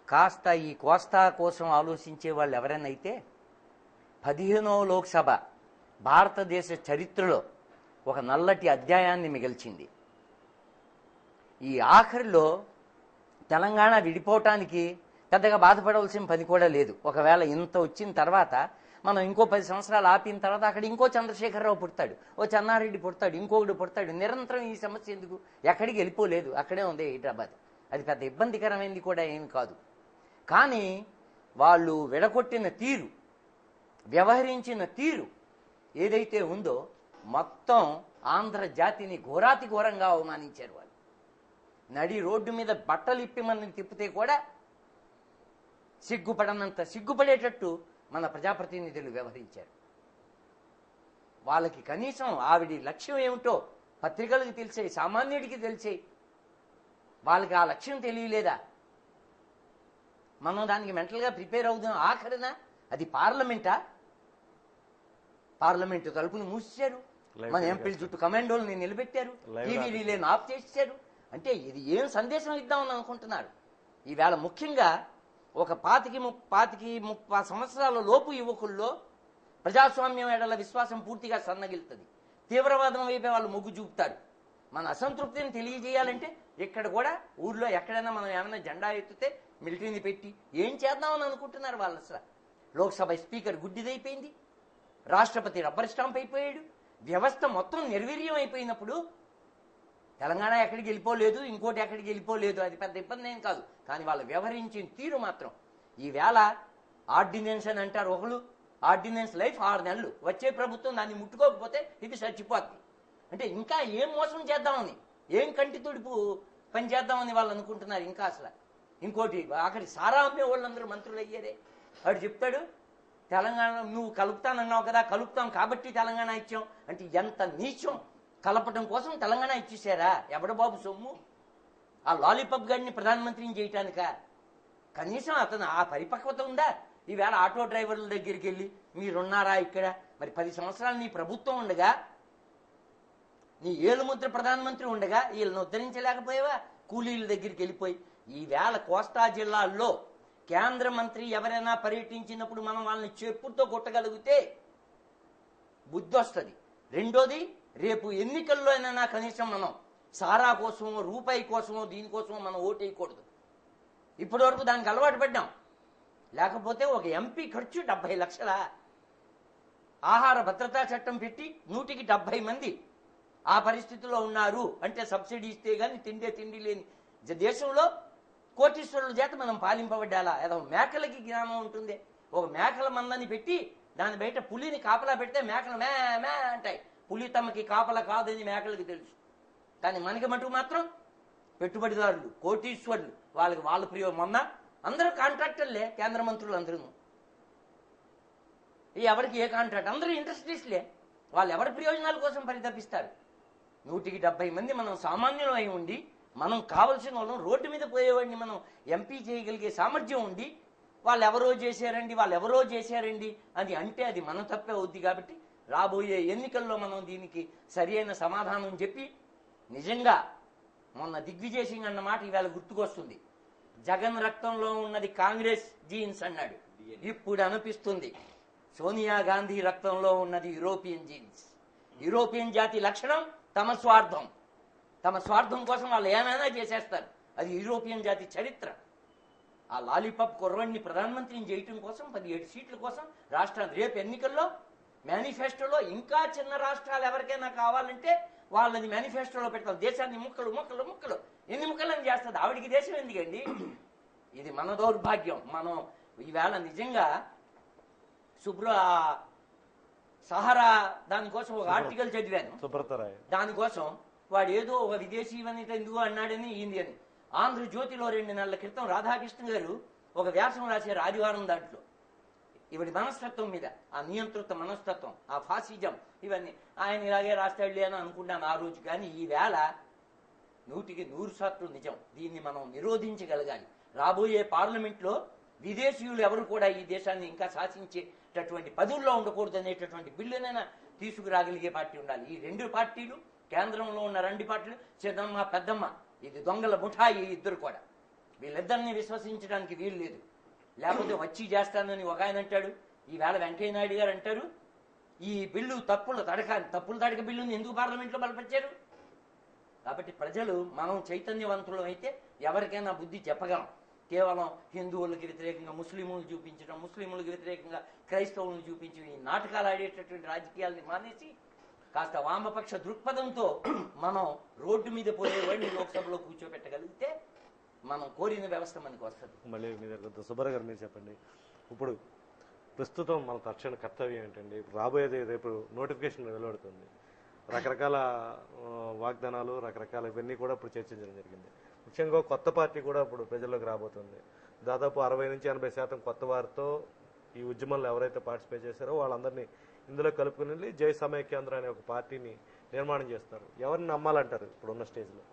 కాస్త ఈ కోస్తా కోసం ఆలోచించే వాళ్ళు ఎవరైనా అయితే 15వ లోక్సభ భారతదేశ చరిత్రలో ఒక నల్లటి అధ్యాయాన్ని మిగిల్చింది. ఈ ఆఖరిలో తెలంగాణ విడిపోవటానికి పెద్దగా బాధపడవలసిన పని కూడా లేదు. ఒకవేళ ఇంత వచ్చిన తర్వాత మనం ఇంకో 10 సంవత్సరాలు ఆపిన తర్వాత అక్కడ ఇంకో చంద్రశేఖరరావు పుడతాడు, ఓ చెన్నారెడ్డి పుడతాడు, ఇంకొకటి పుడతాడు. నిరంతరం ఈ సమస్య ఎందుకు? ఎక్కడికి వెళ్ళిపోలేదు, అక్కడే ఉంది హైదరాబాద్. అది పెద్ద ఇబ్బందికరమైంది కూడా ఏమి కాదు. కానీ వాళ్ళు విడగొట్టిన తీరు, వ్యవహరించిన తీరు ఏదైతే ఉందో మొత్తం ఆంధ్ర జాతిని ఘోరాతి ఘోరంగా అవమానించారు. వాళ్ళు నడి రోడ్డు మీద బట్టలు ఇప్పి మనల్ని తిప్పితే కూడా సిగ్గుపడనంత సిగ్గుపడేటట్టు మన ప్రజాప్రతినిధులు వ్యవహరించారు. వాళ్ళకి కనీసం ఆవిడి లక్ష్యం ఏమిటో పత్రికలకు తెలిసే, సామాన్యుడికి తెలిసే, వాళ్ళకి ఆ లక్ష్యం తెలియలేదా? మనం దానికి మెంటల్గా ప్రిపేర్ అవుదాం. ఆఖరిన అది పార్లమెంటా? పార్లమెంటు తలుపును మూసేశారు, మన ఎంపీల చుట్టూ కమాండోల్ని నిలబెట్టారు, టీవీ రిలేను ఆఫ్ చేశారు. అంటే ఇది ఏం సందేశం ఇద్దామని అనుకుంటున్నారు? ఈవేళ ముఖ్యంగా ఒక 25-30 సంవత్సరాల లోపు యువకుల్లో ప్రజాస్వామ్యం ఎడల విశ్వాసం పూర్తిగా సన్నగిలుతుంది. తీవ్రవాదం వైపే వాళ్ళు మొగ్గు చూపుతారు. మన అసంతృప్తిని తెలియజేయాలంటే ఇక్కడ కూడా ఊర్లో ఎక్కడైనా మనం ఏమైనా జెండా ఎత్తితే మిలిటరీని పెట్టి ఏం చేద్దామని అనుకుంటున్నారు వాళ్ళు. అసలు లోక్సభ స్పీకర్ గుడ్డిదైపోయింది, రాష్ట్రపతి రబ్బర్ స్టాంప్ అయిపోయాడు, వ్యవస్థ మొత్తం నిర్వీర్యం అయిపోయినప్పుడు తెలంగాణ ఎక్కడికి వెళ్ళిపోలేదు, ఇంకోటి ఎక్కడికి వెళ్ళిపోలేదు, అది పెద్ద ఇబ్బంది ఏం కాదు. కానీ వాళ్ళు వ్యవహరించిన తీరు మాత్రం ఈవేళ ఆర్డినెన్స్ అని అంటారు ఒకళ్ళు, ఆర్డినెన్స్ లైఫ్ 6 నెలలు, వచ్చే ప్రభుత్వం దాన్ని ముట్టుకోకపోతే ఇది చచ్చిపోద్ది. అంటే ఇంకా ఏం మోసం చేద్దామని, ఏం కంటి తుడుపు పని చేద్దామని వాళ్ళు అనుకుంటున్నారు. ఇంకా అసలు ఇంకోటి అక్కడి సారా అమ్మే వాళ్ళందరూ మంత్రులు అయ్యారే. వాడు చెప్తాడు తెలంగాణ నువ్వు కలుపుతానన్నావు కదా, కలుపుతాం కాబట్టి తెలంగాణ ఇచ్చాం అంటే ఎంత నీచం. కలపటం కోసం తెలంగాణ ఇచ్చేసారా? ఎవడ బాబు సొమ్ము? ఆ లాలీపాప్ గాడిని ప్రధానమంత్రిని చేయటానిక? కనీసం అతను ఆ పరిపక్వత ఉందా? ఈవేళ ఆటో డ్రైవర్ల దగ్గరికి వెళ్ళి మీరున్నారా ఇక్కడ? మరి 10 సంవత్సరాలు నీ ప్రభుత్వం ఉండగా, నీ ఏలుముద్ర ప్రధానమంత్రి ఉండగా వీళ్ళని ఉద్ధరించలేకపోయావా? కూలీల దగ్గరికి వెళ్ళిపోయి ఈవేళ కోస్తా జిల్లాల్లో కేంద్ర మంత్రి ఎవరైనా పర్యటించినప్పుడు మనం వాళ్ళని చెప్పుతో కొట్టగలిగితే బుద్ధి వస్తుంది. రెండోది, రేపు ఎన్నికల్లో అయినా కనీసం మనం సారా కోసమో రూపాయి కోసమో దీనికోసమో మనం ఓటేయకూడదు. ఇప్పటి వరకు దానికి అలవాటు పడ్డాం. లేకపోతే ఒక ఎంపీ ఖర్చు 70 లక్షల. ఆహార భద్రతా చట్టం పెట్టి 100కి 70 మంది ఆ పరిస్థితిలో ఉన్నారు అంటే సబ్సిడీ ఇస్తే గాని తిండి లేని దేశంలో కోటీశ్వరుల చేత మనం పాలింపబడ్డాలా? ఏదో మేకలకి జ్ఞానం ఉంటుంది. ఒక మేకల మందని పెట్టి దాని బయట పులిని కాపలా పెడితే మేకలు మే మే అంటాయి. పులి తమకి కాపలా కాదని మేకలకి తెలుసు. కానీ మనకి మటుకు మాత్రం పెట్టుబడిదారులు, కోటీశ్వరులు, వాళ్ళ మొన్న అందరూ కాంట్రాక్టర్లే, కేంద్ర మంత్రులు అందరూ. ఎవరికి ఏ కాంట్రాక్ట్? అందరూ ఇండస్ట్రీస్లే. వాళ్ళు ఎవరి ప్రయోజనాల కోసం పరితపిస్తారు? 100కి 70 మంది మనం సామాన్యులం అయి ఉండి, మనం కావలసిన వాళ్ళం రోడ్డు మీద పోయేవాడిని మనం ఎంపీ చేయగలిగే సామర్థ్యం ఉండి వాళ్ళు ఎవరో చేశారండి అని అంటే అది మన తప్పే అవుద్ది. కాబట్టి రాబోయే ఎన్నికల్లో మనం దీనికి సరి అయిన సమాధానం చెప్పి, నిజంగా మొన్న దిగ్విజయ్ సింగ్ అన్న మాట ఈవేళ గుర్తుకొస్తుంది. జగన్ రక్తంలో ఉన్నది కాంగ్రెస్ జీన్స్ అన్నాడు. ఇప్పుడు అనిపిస్తుంది సోనియా గాంధీ రక్తంలో ఉన్నది యూరోపియన్ జీన్స్. యూరోపియన్ జాతి లక్షణం తమ స్వార్థం కోసం వాళ్ళు ఏమైనా చేసేస్తారు. అది యూరోపియన్ జాతి చరిత్ర. ఆ లాలీపాప్ కుర్రవాడిని ప్రధానమంత్రిని చేయటం కోసం 17 సీట్ల కోసం రాష్ట్రాన్ని రేపు ఎన్నికల్లో మేనిఫెస్టోలో ఇంకా చిన్న రాష్ట్రాలు ఎవరికైనా కావాలంటే వాళ్ళని మేనిఫెస్టోలో పెడతాం. దేశాన్ని ముక్కలు ఎన్ని ముక్కలని చేస్తుంది? ఆవిడికి దేశం ఎందుకండి? ఇది మన దౌర్భాగ్యం. మనం ఈవేళ నిజంగా సహారా దానికోసం ఒక ఆర్టికల్ చదివాను. దానికోసం వాడు ఏదో ఒక విదేశీ వనిత ఎందుకు అన్నాడని ఈంది అని. ఆంధ్రజ్యోతిలో 2 నెలల క్రితం రాధాకృష్ణ గారు ఒక వ్యాసం రాశారు ఆదివారం. దాంట్లో ఇవిడి మనస్తత్వం మీద, ఆ నియంత్రిత మనస్తత్వం, ఆ ఫాసిజం, ఇవన్నీ ఆయన ఇలాగే రాస్తాడులే అని అనుకున్నాను ఆ రోజు. కానీ ఈవేళ 100కి 100% నిజం. దీన్ని మనం నిరోధించగలగాలి. రాబోయే పార్లమెంట్లో విదేశీయులు ఎవరు కూడా ఈ దేశాన్ని ఇంకా శాసించేటటువంటి పదవుల్లో ఉండకూడదు అనేటటువంటి బిల్లునైనా తీసుకురాగలిగే పార్టీ ఉండాలి. ఈ 2 పార్టీలు, కేంద్రంలో ఉన్న 2 పార్టీలు, చిన్నమ్మ పెద్దమ్మ, ఇది దొంగల ముఠాయి. ఇద్దరు కూడా వీళ్ళిద్దరిని విశ్వసించడానికి వీలు లేదు. లేకపోతే వచ్చి చేస్తానని ఒక ఆయన అంటాడు. ఈవేళ వెంకయ్య నాయుడు గారు అంటారు ఈ బిల్లు తప్పుల తడక బిల్లుని ఎందుకు పార్లమెంట్లో బలపరిచారు? కాబట్టి ప్రజలు మనం చైతన్యవంతులం అయితే ఎవరికైనా బుద్ధి చెప్పగలం. కేవలం హిందువులకు వ్యతిరేకంగా ముస్లింలు చూపించడం, ముస్లింలకు వ్యతిరేకంగా క్రైస్తవులను చూపించడం, ఈ నాటకాలు ఆడేటటువంటి రాజకీయాలని మానేసి కాస్త వామపక్ష దృక్పథంతో మనం రోడ్డు మీద పోయేవాడిని లోక్సభలో కూర్చోబెట్టగలిగితే మనం కోరిన వ్యవస్థ మనకు వస్తుంది. మళ్ళీ మీ దగ్గర సుబ్బారావు గారు మీరు చెప్పండి. ఇప్పుడు ప్రస్తుతం మన తక్షణ కర్తవ్యం ఏంటండి? రాబోయేది రేపు నోటిఫికేషన్ వెలువడుతుంది. రకరకాల వాగ్దానాలు, రకరకాల ఇవన్నీ కూడా ఇప్పుడు చర్చించడం జరిగింది. ముఖ్యంగా కొత్త పార్టీ కూడా ఇప్పుడు ప్రజల్లోకి రాబోతుంది. దాదాపు 60 నుంచి 80% కొత్త వారితో ఈ ఉద్యమంలో ఎవరైతే పార్టిసిపేట్ చేశారో వాళ్ళందరినీ ఇందులో కలుపుకుని జై సమైక్యాంధ్ర అనే ఒక పార్టీని నిర్మాణం చేస్తారు. ఎవరిని నమ్మాలంటారు ఇప్పుడున్న స్టేజ్లో?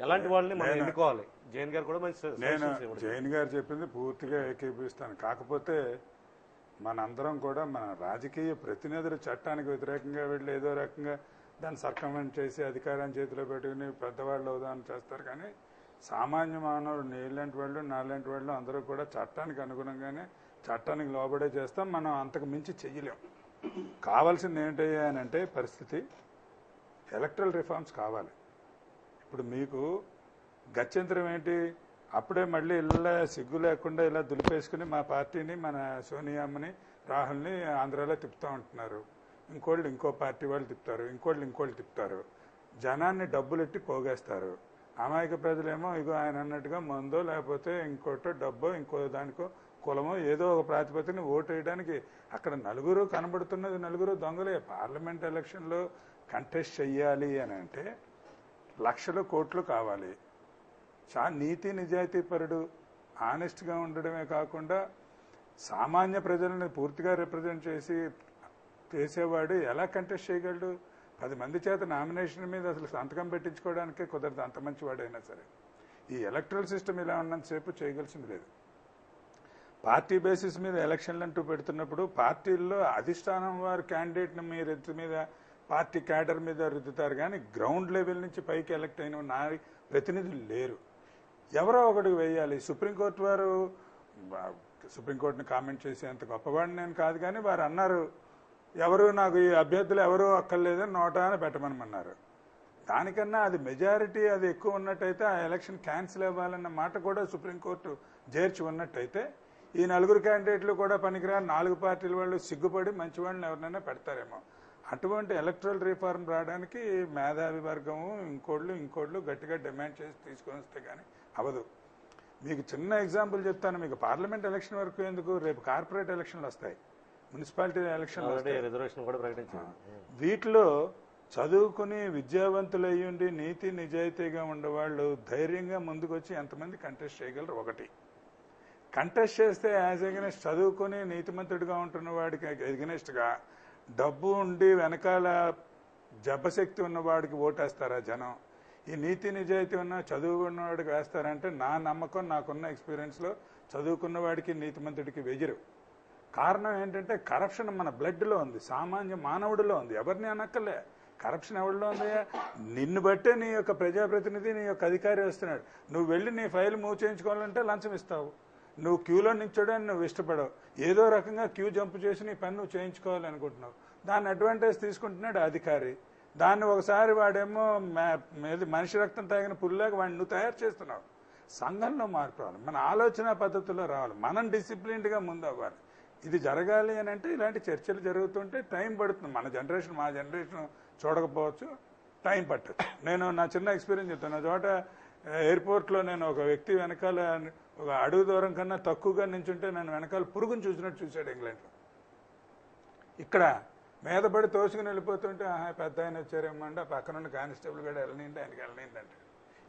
ఎలాంటి వాళ్ళని మనం ఎన్నుకోవాలి? జైన్ గారు కూడా మంచి జైన్ గారు చెప్పింది పూర్తిగా ఏకీపిస్తాను. కాకపోతే మనందరం కూడా మన రాజకీయ ప్రతినిధులు చట్టానికి వ్యతిరేకంగా వెళ్ళి ఏదో రకంగా దాన్ని సర్కమెంట్ చేసి అధికారాన్ని చేతిలో పెట్టుకుని పెద్దవాళ్ళు అవుదామని చేస్తారు. కానీ సామాన్య మానవుడు, నీలాంటి వాళ్ళు, నాలాంటి వాళ్ళు అందరూ కూడా చట్టానికి అనుగుణంగానే చట్టానికి లోబడే చేస్తాం. మనం అంతకు మించి చెయ్యలేం. కావాల్సింది ఏంటంటే పరిస్థితి ఎలక్ట్రల్ రిఫార్మ్స్ కావాలి. ఇప్పుడు మీకు గత్యంతరం ఏంటి? అప్పుడే మళ్ళీ ఇలా సిగ్గు లేకుండా ఇలా దులిపేసుకుని మా పార్టీని, మన సోనియామ్మని, రాహుల్ని ఆంధ్రాలో తిప్పుతూ ఉంటున్నారు. ఇంకోళ్ళు ఇంకో పార్టీ వాళ్ళు తిప్పుతారు, ఇంకోళ్ళు తిప్పుతారు. జనాన్ని డబ్బులెట్టి పోగేస్తారు. అమాయక ప్రజలేమో ఇగో ఆయన అన్నట్టుగా మందో లేకపోతే ఇంకోటో డబ్బో ఇంకో దానికో కులమో ఏదో ఒక ప్రాతిపదికన ఓటు వేయడానికి అక్కడ నలుగురు కనబడుతున్నది, నలుగురు దొంగలే. పార్లమెంట్ ఎలక్షన్లో కంటెస్ట్ చెయ్యాలి అని అంటే లక్షలు కోట్లు కావాలి. నీతి నిజాయితీ పరుడు, ఆనెస్ట్గా ఉండడమే కాకుండా సామాన్య ప్రజలను పూర్తిగా రిప్రజెంట్ చేసేవాడు ఎలా కంటెస్ట్ చేయగలడు? 10 మంది చేత నామినేషన్ మీద అసలు సంతకం పెట్టించుకోవడానికే కుదరదు, అంత మంచివాడైనా సరే. ఈ ఎలక్ట్రల్ సిస్టమ్ ఇలా ఉన్నంతసేపు చేయగలిసింది లేదు. పార్టీ బేసిస్ మీద ఎలక్షన్లు అంటూ పెడుతున్నప్పుడు పార్టీల్లో అధిష్టానం వారు క్యాండిడేట్ని మీరు ఎత్తు మీద పార్టీ క్యాడర్ మీద రుద్దుతారు, కానీ గ్రౌండ్ లెవెల్ నుంచి పైకి ఎలక్ట్ అయిన ప్రతినిధులు లేరు. ఎవరో ఒకటి వేయాలి. సుప్రీంకోర్టు వారు, సుప్రీంకోర్టుని కామెంట్ చేసేంత గొప్పవాడిని నేను కాదు, కానీ వారు అన్నారు ఎవరు నాకు ఈ అభ్యర్థులు ఎవరూ అక్కర్లేదని నోటాన పెట్టమనమన్నారు. దానికన్నా అది మెజారిటీ అది ఎక్కువ ఉన్నట్టయితే ఆ ఎలక్షన్ క్యాన్సిల్ అవ్వాలన్న మాట కూడా సుప్రీంకోర్టు చేర్చి ఉన్నట్టయితే ఈ 4 క్యాండిడేట్లు కూడా పనికిరా 4 పార్టీల వాళ్ళు సిగ్గుపడి మంచి వాళ్ళని ఎవరినైనా పెడతారేమో. అటువంటి ఎలక్ట్రల్ రిఫార్మ్ రావడానికి మేధావి వర్గము ఇంకోళ్ళు గట్టిగా డిమాండ్ చేసి తీసుకొని వస్తే కానీ అవదు. మీకు చిన్న ఎగ్జాంపుల్ చెప్తాను. మీకు పార్లమెంట్ ఎలక్షన్ వరకు ఎందుకు, రేపు కార్పొరేట్ ఎలక్షన్లు వస్తాయి, మున్సిపాలిటీ ఎలక్షన్లు వస్తాయి. రిజర్వేషన్ కూడా ప్రకటించారు. వీటిలో చదువుకుని విద్యావంతులు అయ్యుండి నీతి నిజాయితీగా ఉండేవాళ్ళు ధైర్యంగా ముందుకొచ్చి ఎంతమంది కంటెస్ట్ చేయగలరు? ఒకటి. కంటెస్ట్ చేస్తే యాజ్ ఎగనెస్ట్ చదువుకుని నీతిమంతుడిగా ఉంటున్న వాడికి ఎగనెస్ట్గా డబ్బు ఉండి వెనకాల జపశక్తి ఉన్నవాడికి ఓటేస్తారా జనం? ఈ నీతి నిజాయితీ ఉన్న చదువుకున్నవాడికి వేస్తారంటే నా నమ్మకం, నాకున్న ఎక్స్పీరియన్స్లో చదువుకున్న వాడికి నీతిమంతుడికి వెయ్యరు. కారణం ఏంటంటే కరప్షన్ మన బ్లడ్లో ఉంది, సామాన్య మానవుడిలో ఉంది. ఎవరిని అనక్కర్లే, కరప్షన్ ఎవరిలో ఉంది? నిన్ను బట్టే నీ యొక్క ప్రజాప్రతినిధి, నీ యొక్క అధికారి వస్తున్నాడు. నువ్వు వెళ్ళి నీ ఫైల్ మూవ్ చేయించుకోవాలంటే లంచం ఇస్తావు. నువ్వు క్యూలో నిల్చోడానికి నువ్వు ఇష్టపడవు, ఏదో రకంగా క్యూ జంప్ చేసి నీ పని నువ్వు చేయించుకోవాలనుకుంటున్నావు. దాన్ని అడ్వాంటేజ్ తీసుకుంటున్నాడు అధికారి. దాన్ని ఒకసారి వాడేమో మనిషి రక్తం తాగిన పుల్లాగా వాడిని నువ్వు తయారు చేస్తున్నావు. సంఘంలో మార్పు రావాలి, మన ఆలోచన పద్ధతుల్లో రావాలి, మనం డిసిప్లిన్డ్గా ముందు అవ్వాలి. ఇది జరగాలి అని అంటే ఇలాంటి చర్చలు జరుగుతుంటే టైం పడుతుంది. మన జనరేషన్, మా జనరేషన్ చూడకపోవచ్చు, టైం పట్టచ్చు. నేను నా చిన్న ఎక్స్పీరియన్స్ చెప్తాను. నా చోట ఎయిర్పోర్ట్లో నేను ఒక వ్యక్తి వెనకాల ఒక అడుగు దూరం కన్నా తక్కువగా నించుంటే నన్ను వెనకాల పురుగుని చూసినట్టు చూశాడు ఇంగ్లాండ్లో. ఇక్కడ మీద పడి తోసుకుని వెళ్ళిపోతుంటే పెద్ద ఆయన వచ్చారేమో అంటే ఆ పక్కనున్న కానిస్టేబుల్ కూడా వెళ్ళనిండి, ఆయనకి వెళ్ళనిండి అంటే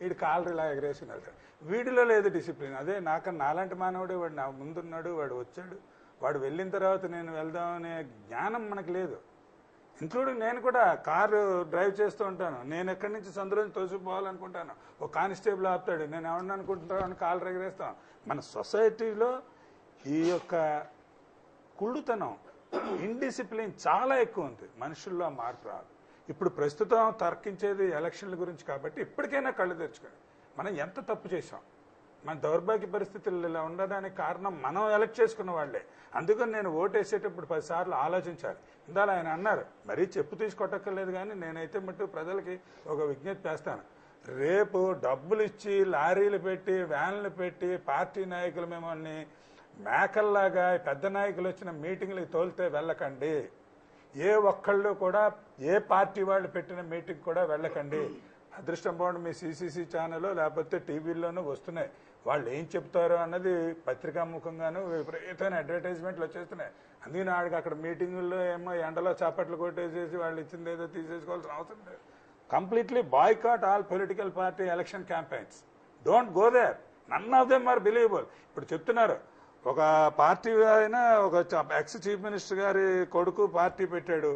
వీడు కాలర్ ఇలా ఎగరేసుకుని వెళ్తాడు. వీడిలో లేదు డిసిప్లిన్. అదే నాలాంటి మానవుడే, వాడు నా ముందున్నాడు, వాడు వచ్చాడు, వాడు వెళ్ళిన తర్వాత నేను వెళ్దామనే జ్ఞానం మనకు లేదు. ఇంక్లూడింగ్ నేను కూడా కారు డ్రైవ్ చేస్తూ ఉంటాను. నేను ఎక్కడి నుంచి సందులోంచి తోసిపోవాలనుకుంటాను, ఒక కానిస్టేబుల్ ఆపుతాడు, నేను ఎవరిని అనుకుంటున్నాను అని కాలు ఎగరేస్తాం. మన సొసైటీలో ఈ యొక్క కుళ్ళుతనం, ఇండిసిప్లిన్ చాలా ఎక్కువ ఉంది. మనుషుల్లో మార్పు రాదు. ఇప్పుడు ప్రస్తుతం తర్కించేది ఎలక్షన్ల గురించి కాబట్టి ఇప్పటికైనా కళ్ళు తెరుచుకోండి. మనం ఎంత తప్పు చేసాం, మన దౌర్భాగ్య పరిస్థితులు ఇలా ఉండడానికి కారణం మనం ఎలక్ట్ చేసుకున్న వాళ్లే. అందుకని నేను ఓటేసేటప్పుడు 10 సార్లు ఆలోచించాలి. ఇందాక ఆయన అన్నారు, మరీ చెప్పు తీసుకొట్టక్కర్లేదు, కానీ నేనైతే మట్టు ప్రజలకి ఒక విజ్ఞప్తి చేస్తాను. రేపు డబ్బులు ఇచ్చి లారీలు పెట్టి వ్యాన్లు పెట్టి పార్టీ నాయకులు మిమ్మల్ని మేకల్లాగా పెద్ద నాయకులు వచ్చిన మీటింగ్లకు తోలితే వెళ్ళకండి. ఏ ఒక్కళ్ళు కూడా ఏ పార్టీ వాళ్ళు పెట్టిన మీటింగ్ కూడా వెళ్ళకండి. అదృష్టం బాగుండి మీ సిసిసి ఛానల్ లేకపోతే టీవీల్లోనూ వస్తున్నాయి. వాళ్ళు ఏం చెప్తారో అన్నది పత్రికాముఖంగాను విపరీతమైన అడ్వర్టైజ్మెంట్లు వచ్చేస్తున్నాయి. అందుకని వాడికి అక్కడ మీటింగుల్లో ఏమో ఎండలో చాపట్లు కొట్టేసేసి వాళ్ళు ఇచ్చింది ఏదో తీసేసుకోవాల్సిన అవసరం లేదు. Completely boycott all political party election campaigns. Don't go there, none of them are believable. ఇప్పుడు చెప్తున్నారు, ఒక పార్టీ అయినా ఒక ఎక్స్ చీఫ్ మినిస్టర్ గారి కొడుకు పార్టీ పెట్టాడు,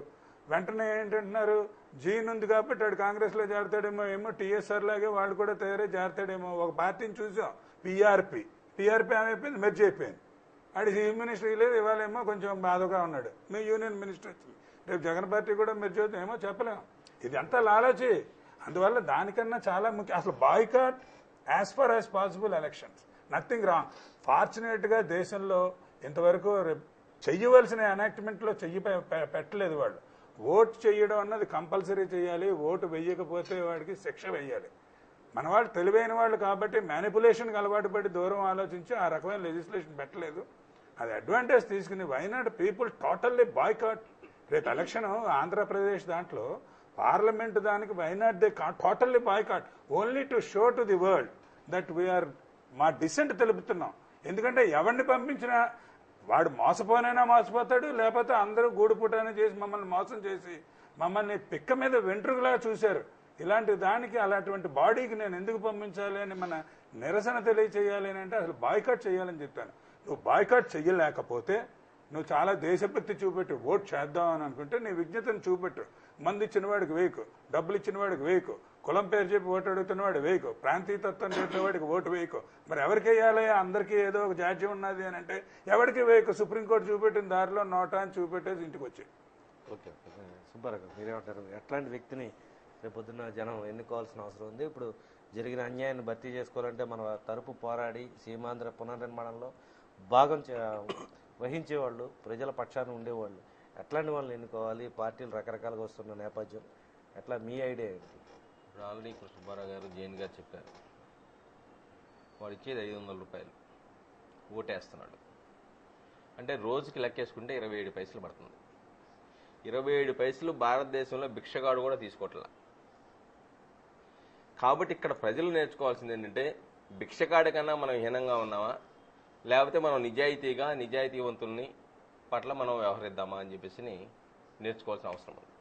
వెంటనే ఏంటంటున్నారు, జీన్ ఉంది కాబట్టి వాడు కాంగ్రెస్లో చేరతాడేమో, ఏమో టీఎస్ఆర్ లాగే వాళ్ళు కూడా తయారై చేరతాడేమో. ఒక పార్టీని చూసాం, పిఆర్పి ఏమైపోయింది, మెర్జ్ అయిపోయింది. వాడి చీఫ్ మినిస్టర్ లేదు, ఇవాళ ఏమో కొంచెం బాధగా ఉన్నాడు, మీ యూనియన్ మినిస్టర్ వచ్చింది. రేపు జగన్ పార్టీ కూడా మెర్జ్ అవుతుంది ఏమో చెప్పలేము. ఇది అంతా లాలచి. అందువల్ల దానికన్నా చాలా ముఖ్యం అసలు boycott as far as possible elections, nothing wrong. ఫార్చునేట్గా దేశంలో ఇంతవరకు చెయ్యవలసిన ఎనాక్ట్మెంట్లో పెట్టలేదు వాళ్ళు. ఓటు చేయడం అన్నది కంపల్సరీ చేయాలి, ఓటు వెయ్యకపోతే వాడికి శిక్ష వెయ్యాలి. మన వాళ్ళు తెలివైన వాళ్ళు కాబట్టి మ్యానిపులేషన్కి అలవాటు పడి దూరం ఆలోచించి ఆ రకమైన లెజిస్లేషన్ పెట్టలేదు. అది అడ్వాంటేజ్ తీసుకుని వైనాట్ పీపుల్ టోటల్లీ బాయ్కాట్. రేపు ఎలక్షన్ ఆంధ్రప్రదేశ్ దాంట్లో పార్లమెంట్ దానికి why not they totally boycott only to show to the world that we are మా డిసెంట్ తెలుపుతున్నాం. ఎందుకంటే ఎవరిని పంపించినా వాడు మోసపోనైనా మోసపోతాడు, లేకపోతే అందరూ గూడుపుటానే చేసి మమ్మల్ని మోసం చేసి మమ్మల్ని పిక్క మీద వెంట్రుకలా చూశారు. ఇలాంటి దానికి అలాంటి బాడీకి నేను ఎందుకు పంపించాలి అని మన నిరసన తెలియచేయాలి అని అంటే అసలు బాయ్కాట్ చేయాలని చెప్తాను. నువ్వు బాయ్కాట్ చెయ్యలేకపోతే నువ్వు చాలా దేశభక్తి చూపెట్టు, ఓట్ చేద్దాం అని అనుకుంటే నీ విజ్ఞతను చూపెట్టు. మంది ఇచ్చిన వాడికి వేయకు, డబ్బులు ఇచ్చిన వాడికి వేయకు, కులం పేరు చెప్పి ఓటు అడుగుతున్నవాడు వేయకు, ప్రాంతీయతత్వం చెప్పేవాడికి ఓటు వేయకు. మరి ఎవరికి వేయాలి? అందరికీ ఏదో ఒక జాడ్యం ఉన్నది అని అంటే ఎవరికి వేయకు. సుప్రీంకోర్టు చూపెట్టిన దారిలో నోటా అని చూపెట్టేసి ఇంటికి వచ్చి. ఓకే సుబ్బారావు మీరేమంటారు? ఎట్లాంటి వ్యక్తిని రేపొద్దున జనం ఎన్నుకోవాల్సిన అవసరం ఉంది? ఇప్పుడు జరిగిన అన్యాయాన్ని భర్తీ చేసుకోవాలంటే మన తరపు పోరాడి సీమాంధ్ర పునర్నిర్మాణంలో భాగం వహించేవాళ్ళు, ప్రజల పక్షాన ఉండేవాళ్ళు, ఎట్లాంటి వాళ్ళని ఎన్నుకోవాలి? పార్టీలు రకరకాలుగా వస్తున్న నేపథ్యం, ఎట్లా మీ ఐడియా ఏంటి? ఇప్పుడు ఆల్రెడీ ఇప్పుడు సుబ్బారావు గారు, జైన్ గారు చెప్పారు. వాడు ఇచ్చేది 500 రూపాయలు, ఓటేస్తున్నాడు అంటే రోజుకి లెక్కేసుకుంటే 27 పైసలు పడుతుంది. 27 పైసలు భారతదేశంలో భిక్షగాడు కూడా తీసుకోవట్లా. కాబట్టి ఇక్కడ ప్రజలు నేర్చుకోవాల్సింది ఏంటంటే, భిక్షగాడి కన్నా మనం హీనంగా ఉన్నామా, లేకపోతే మనం నిజాయితీవంతుల్ని పట్ల మనం వ్యవహరిద్దామా అని చెప్పేసి నేర్చుకోవాల్సిన అవసరం ఉంది.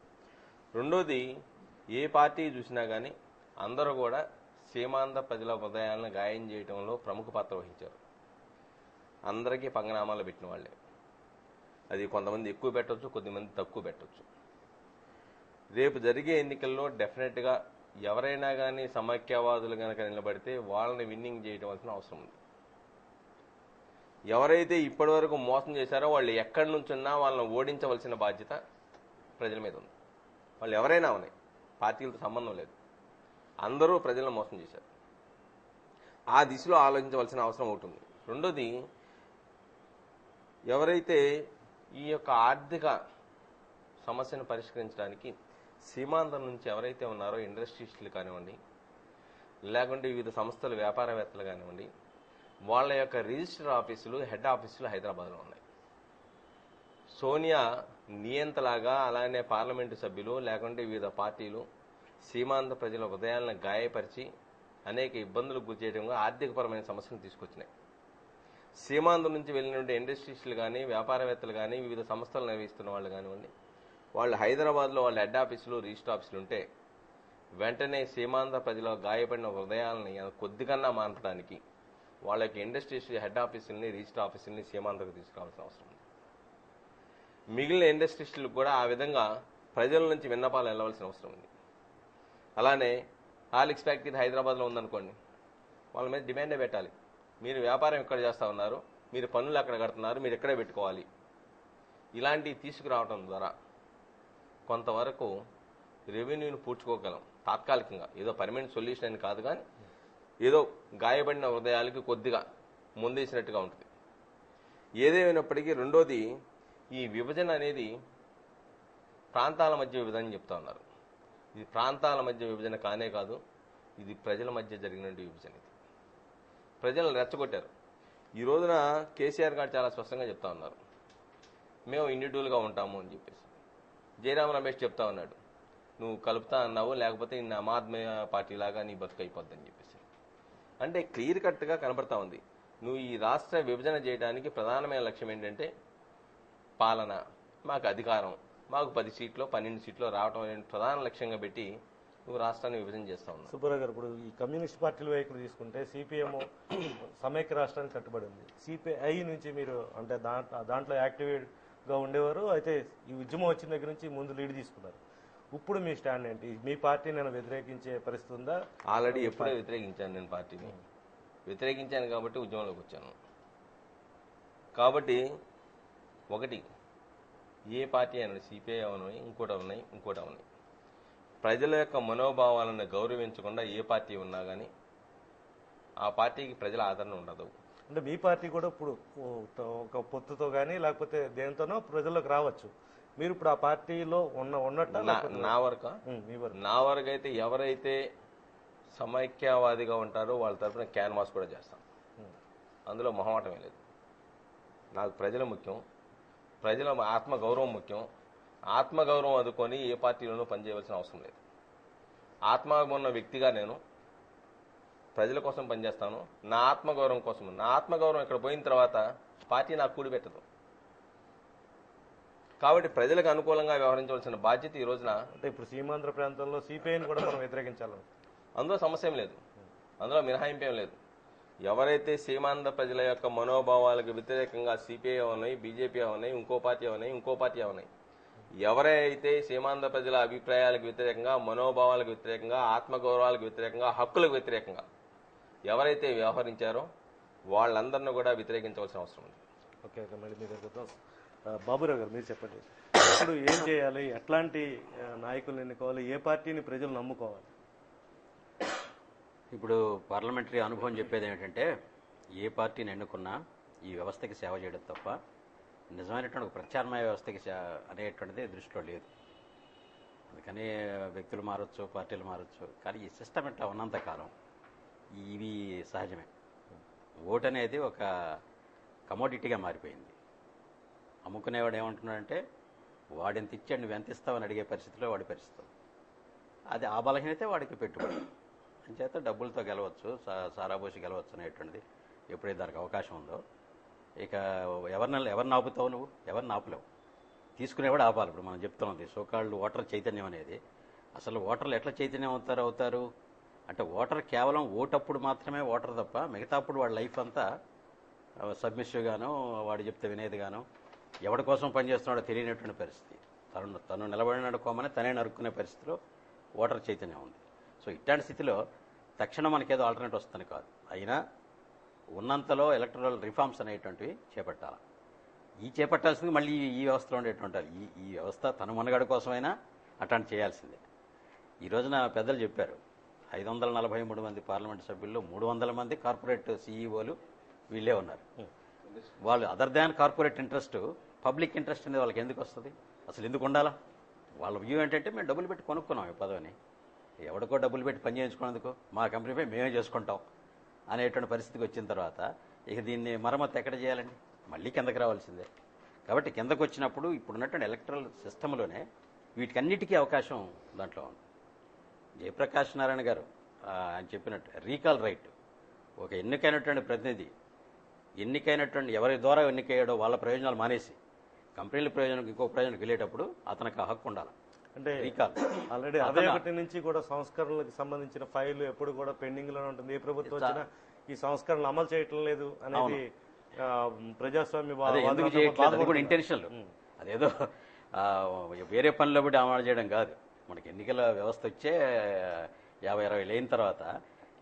రెండోది, ఏ పార్టీ చూసినా కానీ అందరూ కూడా సీమాంధ్ర ప్రజల హృదయాలను గాయం చేయడంలో ప్రముఖ పాత్ర వహించారు. అందరికీ పంగనామాలు పెట్టిన వాళ్ళే. అది కొంతమంది ఎక్కువ పెట్టవచ్చు, కొద్దిమంది తక్కువ పెట్టవచ్చు. రేపు జరిగే ఎన్నికల్లో డెఫినెట్గా ఎవరైనా కానీ సమైక్యవాదులు కనుక నిలబడితే వాళ్ళని విన్నింగ్ చేయవలసిన అవసరం ఉంది. ఎవరైతే ఇప్పటి వరకు మోసం చేశారో వాళ్ళు ఎక్కడి నుంచున్నా వాళ్ళని ఓడించవలసిన బాధ్యత ప్రజల మీద ఉంది. వాళ్ళు ఎవరైనా ఉన్నాయి, పార్టీలతో సంబంధం లేదు, అందరూ ప్రజలను మోసం చేశారు. ఆ దిశలో ఆలోచించవలసిన అవసరం ఉంటుంది. రెండోది, ఎవరైతే ఈ యొక్క ఆర్థిక సమస్యను పరిష్కరించడానికి సీమాంధ్రం నుంచి ఎవరైతే ఉన్నారో ఇండస్ట్రీస్టులు కానివ్వండి, లేకుంటే వివిధ సంస్థలు వ్యాపారవేత్తలు కానివ్వండి, వాళ్ళ యొక్క రిజిస్టర్ ఆఫీసులు, హెడ్ ఆఫీసులు హైదరాబాద్లో ఉన్నాయి. సోనియా నియంతలాగా, అలానే పార్లమెంటు సభ్యులు లేకుంటే వివిధ పార్టీలు సీమాంధ్ర ప్రజల హృదయాలను గాయపరిచి అనేక ఇబ్బందులకు గురి చేయడంగా ఆర్థికపరమైన సమస్యలు తీసుకొచ్చినాయి. సీమాంధ్రం నుంచి వెళ్ళినటువంటి ఇండస్ట్రీస్టులు కానీ, వ్యాపారవేత్తలు కానీ, వివిధ సంస్థలు నిర్వహిస్తున్న వాళ్ళు కానివ్వండి, వాళ్ళు హైదరాబాద్లో వాళ్ళ హెడ్ ఆఫీసులు, రిజిస్టర్ ఆఫీసులు ఉంటే వెంటనే సీమాంధ్ర ప్రజల గాయపడిన హృదయాలని కొద్దికన్నా మాన్పడానికి వాళ్ళకి ఇండస్ట్రీస్ హెడ్ ఆఫీసుల్ని, రిజిస్టర్ ఆఫీసుల్ని సీమాంధ్రకు తీసుకురావాల్సిన అవసరం ఉంది. మిగిలిన ఇండస్ట్రీస్టులకు కూడా ఆ విధంగా ప్రజల నుంచి విన్నపాలు వెళ్ళవలసిన అవసరం ఉంది. అలానే హార్లిక్స్ ఫ్యాక్టరీ హైదరాబాద్లో ఉందనుకోండి, వాళ్ళ మీద డిమాండే పెట్టాలి. మీరు వ్యాపారం ఎక్కడ చేస్తూ ఉన్నారు, మీరు పన్నులు ఎక్కడ కడుతున్నారు, మీరు ఎక్కడే పెట్టుకోవాలి. ఇలాంటివి తీసుకురావడం ద్వారా కొంతవరకు రెవెన్యూని పూడ్చుకోగలం తాత్కాలికంగా. ఏదో పర్మనెంట్ సొల్యూషన్ అని కాదు, కానీ ఏదో గాయపడిన హృదయాలకి కొద్దిగా ముందేసినట్టుగా ఉంటుంది. ఏదేమైనప్పటికీ రెండోది, ఈ విభజన అనేది ప్రాంతాల మధ్య విభజన చెప్తా ఉన్నారు. ఇది ప్రాంతాల మధ్య విభజన కానే కాదు, ఇది ప్రజల మధ్య జరిగినటువంటి విభజన. ఇది ప్రజలను రెచ్చగొట్టారు. ఈ రోజున కేసీఆర్ గారు చాలా స్పష్టంగా చెప్తా ఉన్నారు, మేము ఇండివిజువల్గా ఉంటాము అని చెప్పేసి. జయరాం రమేష్ చెప్తా ఉన్నాడు, నువ్వు కలుపుతా అన్నావు, లేకపోతే నిన్న ఆమ్ ఆద్మీ పార్టీ లాగా నీ బతుకు అయిపోద్దని చెప్పేసి. అంటే క్లియర్ కట్గా కనబడతా ఉంది, నువ్వు ఈ రాష్ట్ర విభజన చేయడానికి ప్రధానమైన లక్ష్యం ఏంటంటే పాలన, మాకు అధికారం, మాకు 10 సీట్లు 12 సీట్లు రావడం అనే ప్రధాన లక్ష్యంగా పెట్టి నువ్వు రాష్ట్రాన్ని విభజన చేస్తా ఉన్నావు. సుబ్బారావు గారు, ఇప్పుడు ఈ కమ్యూనిస్ట్ పార్టీల వైఖరి తీసుకుంటే సిపిఎం సమైక్య రాష్ట్రానికి కట్టుబడి ఉంది. సిపిఐ నుంచి మీరు అంటే దాంట్లో యాక్టివ్గా ఉండేవారు, అయితే ఈ ఉద్యమం వచ్చిన దగ్గర నుంచి ముందు లీడ్ తీసుకున్నారు. ఇప్పుడు మీ స్టాండ్ ఏంటి? మీ పార్టీ నేను వ్యతిరేకించే పరిస్థితి ఉందా? ఆల్రెడీ ఎప్పుడే వ్యతిరేకించాను. నేను పార్టీని వ్యతిరేకించాను కాబట్టి ఉద్యమంలోకి వచ్చాను. కాబట్టి ఒకటి, ఏ పార్టీ అయినా సిపిఐ అవనాయి, ఇంకోటి అవనాయి, ప్రజల యొక్క మనోభావాలను గౌరవించకుండా ఏ పార్టీ ఉన్నా కానీ ఆ పార్టీకి ప్రజల ఆదరణ ఉండదు. అంటే మీ పార్టీ కూడా ఇప్పుడు ఒక పొత్తుతో కానీ లేకపోతే దేనితోనో ప్రజల్లోకి రావచ్చు. మీరు ఇప్పుడు ఆ పార్టీలో ఉన్నట్టు నా వరకు అయితే ఎవరైతే సమైక్యవాదిగా ఉంటారో వాళ్ళ తరఫున క్యాన్వాస్ కూడా చేస్తాం. అందులో మొహమాటమే లేదు. నాకు ప్రజలు ముఖ్యం, ప్రజల ఆత్మగౌరవం ముఖ్యం. ఆత్మగౌరవం అందుకొని ఏ పార్టీలోనూ పనిచేయవలసిన అవసరం లేదు. ఆత్మగౌరవం ఉన్న వ్యక్తిగా నేను ప్రజల కోసం పనిచేస్తాను, నా ఆత్మగౌరవం కోసం. నా ఆత్మగౌరవం ఇక్కడ పోయిన తర్వాత పార్టీ నాకు కూడిపెట్టదు. కాబట్టి ప్రజలకు అనుకూలంగా వ్యవహరించవలసిన బాధ్యత ఈ రోజున అంటే ఇప్పుడు సీమాంధ్ర ప్రాంతంలో సిపిఐని కూడా మనం వ్యతిరేకించాలి. అందులో సమస్య ఏం లేదు, అందులో మినహాయింపు ఏం లేదు. ఎవరైతే సీమాంధ్ర ప్రజల యొక్క మనోభావాలకు వ్యతిరేకంగా సిపిఐ ఉన్నాయి, బీజేపీ ఉన్నాయి, ఇంకో పార్టీ ఉన్నాయి, ఎవరైతే సీమాంధ్ర ప్రజల అభిప్రాయాలకు వ్యతిరేకంగా, మనోభావాలకు వ్యతిరేకంగా, ఆత్మగౌరవాలకు వ్యతిరేకంగా, హక్కులకు వ్యతిరేకంగా ఎవరైతే వ్యవహరించారో వాళ్ళందరినీ కూడా వ్యతిరేకించవలసిన అవసరం ఉంది. ఓకే, మళ్ళీ మీ దగ్గర వద్దాం. బాబురావు గారు మీరు చెప్పండి, ఇప్పుడు ఏం చేయాలి, ఎట్లాంటి నాయకులను ఎన్నుకోవాలి, ఏ పార్టీని ప్రజలు నమ్ముకోవాలి? ఇప్పుడు పార్లమెంటరీ అనుభవం చెప్పేది ఏమిటంటే ఏ పార్టీని ఎన్నుకున్నా ఈ వ్యవస్థకి సేవ చేయడం తప్ప నిజమైనటువంటి ఒక ప్రత్యామ్నాయ వ్యవస్థకి అనేటువంటిది దృష్టిలో లేదు. అందుకని వ్యక్తులు మారచ్చు, పార్టీలు మారచ్చు, కానీ ఈ సిస్టమ్ ఇట్లా ఉన్నంతకాలం ఇవి సహజమే. ఓటు అనేది ఒక కమోడిటీగా మారిపోయింది. అమ్ముకునేవాడు ఏమంటున్నాడంటే వాడెంత ఇచ్చాడు నువ్వు ఎంత ఇస్తావని అడిగే పరిస్థితిలో వాడి పరిస్థితి. అది ఆ బలహీనతే వాడికి పెట్టుబడి. అంచేత డబ్బులతో గెలవచ్చు, సారాబోసి గెలవచ్చు అనేటువంటిది ఎప్పుడైతే దానికి అవకాశం ఉందో ఇక ఎవరిని ఆపుతావు నువ్వు? ఎవరిని ఆపలేవు. తీసుకునేవాడు ఆపాలి. ఇప్పుడు మనం చెప్తున్నది సోకాళ్ళు ఓటర్ చైతన్యం అనేది, అసలు ఓటర్లు ఎట్లా చైతన్యం అవుతారు అంటే ఓటర్ కేవలం ఓటప్పుడు మాత్రమే ఓటర్ తప్ప మిగతా అప్పుడు వాడి లైఫ్ అంతా సబ్మిసివ్గాను, వాడు చెప్తే వినేదిగాను, ఎవరి కోసం పనిచేస్తున్నాడో తెలియనటువంటి పరిస్థితి. తను నిలబడినాడు కోమని తనే నరుక్కునే పరిస్థితిలో ఓటర్ చైతన్యం ఉంది. సో ఇట్లాంటి స్థితిలో తక్షణం మనకేదో ఆల్టర్నేట్ వస్తుంది కాదు, అయినా ఉన్నంతలో ఎలక్టరల్ రిఫార్మ్స్ అనేటువంటివి చేపట్టాలి. చేపట్టాల్సింది మళ్ళీ ఈ వ్యవస్థలో ఉండేటువంటి ఈ వ్యవస్థ తన మనుగడ కోసమైనా అట్లాంటి చేయాల్సిందే. ఈ రోజున పెద్దలు చెప్పారు 543 మంది పార్లమెంటు సభ్యుల్లో 300 మంది కార్పొరేట్ సీఈఓలు వీళ్ళే ఉన్నారు. వాళ్ళు other than corporate interest, public interest అనేది వాళ్ళకి ఎందుకు వస్తుంది? అసలు ఎందుకు ఉండాలా? వాళ్ళ వ్యూ ఏంటంటే మేము డబ్బులు పెట్టి కొనుక్కున్నాం ఈ పదవిని, ఎవడికో డబ్బులు పెట్టి పని చేయించుకున్నందుకు మా కంపెనీపై మేమే చేసుకుంటాం అనేటువంటి పరిస్థితికి వచ్చిన తర్వాత ఇక దీన్ని మరమ్మతు ఎక్కడ చేయాలండి? మళ్ళీ కిందకి రావాల్సిందే. కాబట్టి కిందకు వచ్చినప్పుడు ఇప్పుడున్నటువంటి ఎలక్ట్రల్ సిస్టంలోనే వీటికన్నిటికీ అవకాశం దాంట్లో ఉంది. జయప్రకాష్ నారాయణ గారు ఆయన చెప్పినట్టు రీకాల్ రైట్, ఒక ఎన్నికైనటువంటి ప్రతినిధి ఎన్నికైనటువంటి ఎవరి ద్వారా ఎన్నికయ్యాడో వాళ్ళ ప్రయోజనాలు మానేసి కంపెనీల ప్రయోజనం ఇంకో ప్రయోజనానికి వెళ్ళేటప్పుడు అతనికి ఆ హక్కు ఉండాలి. అంటే రీకాల్ ఆల్రెడీ 61 నుంచి కూడా సంస్కరణలకు సంబంధించిన ఫైల్ ఎప్పుడు కూడా పెండింగ్ లోనే ఉంటుంది. ఏ ప్రభుత్వం వచ్చినా ఈ సంస్కరణలు అమలు చేయటం లేదు అనేది ప్రజాస్వామ్య ఎందుకు చేయట్లేదు, అది కూడా ఇంటెన్షనల్. అదేదో వేరే పనిలో బట్టి అమలు చేయడం కాదు. మనకి ఎన్నికల వ్యవస్థ వచ్చే 50-60 అయిన తర్వాత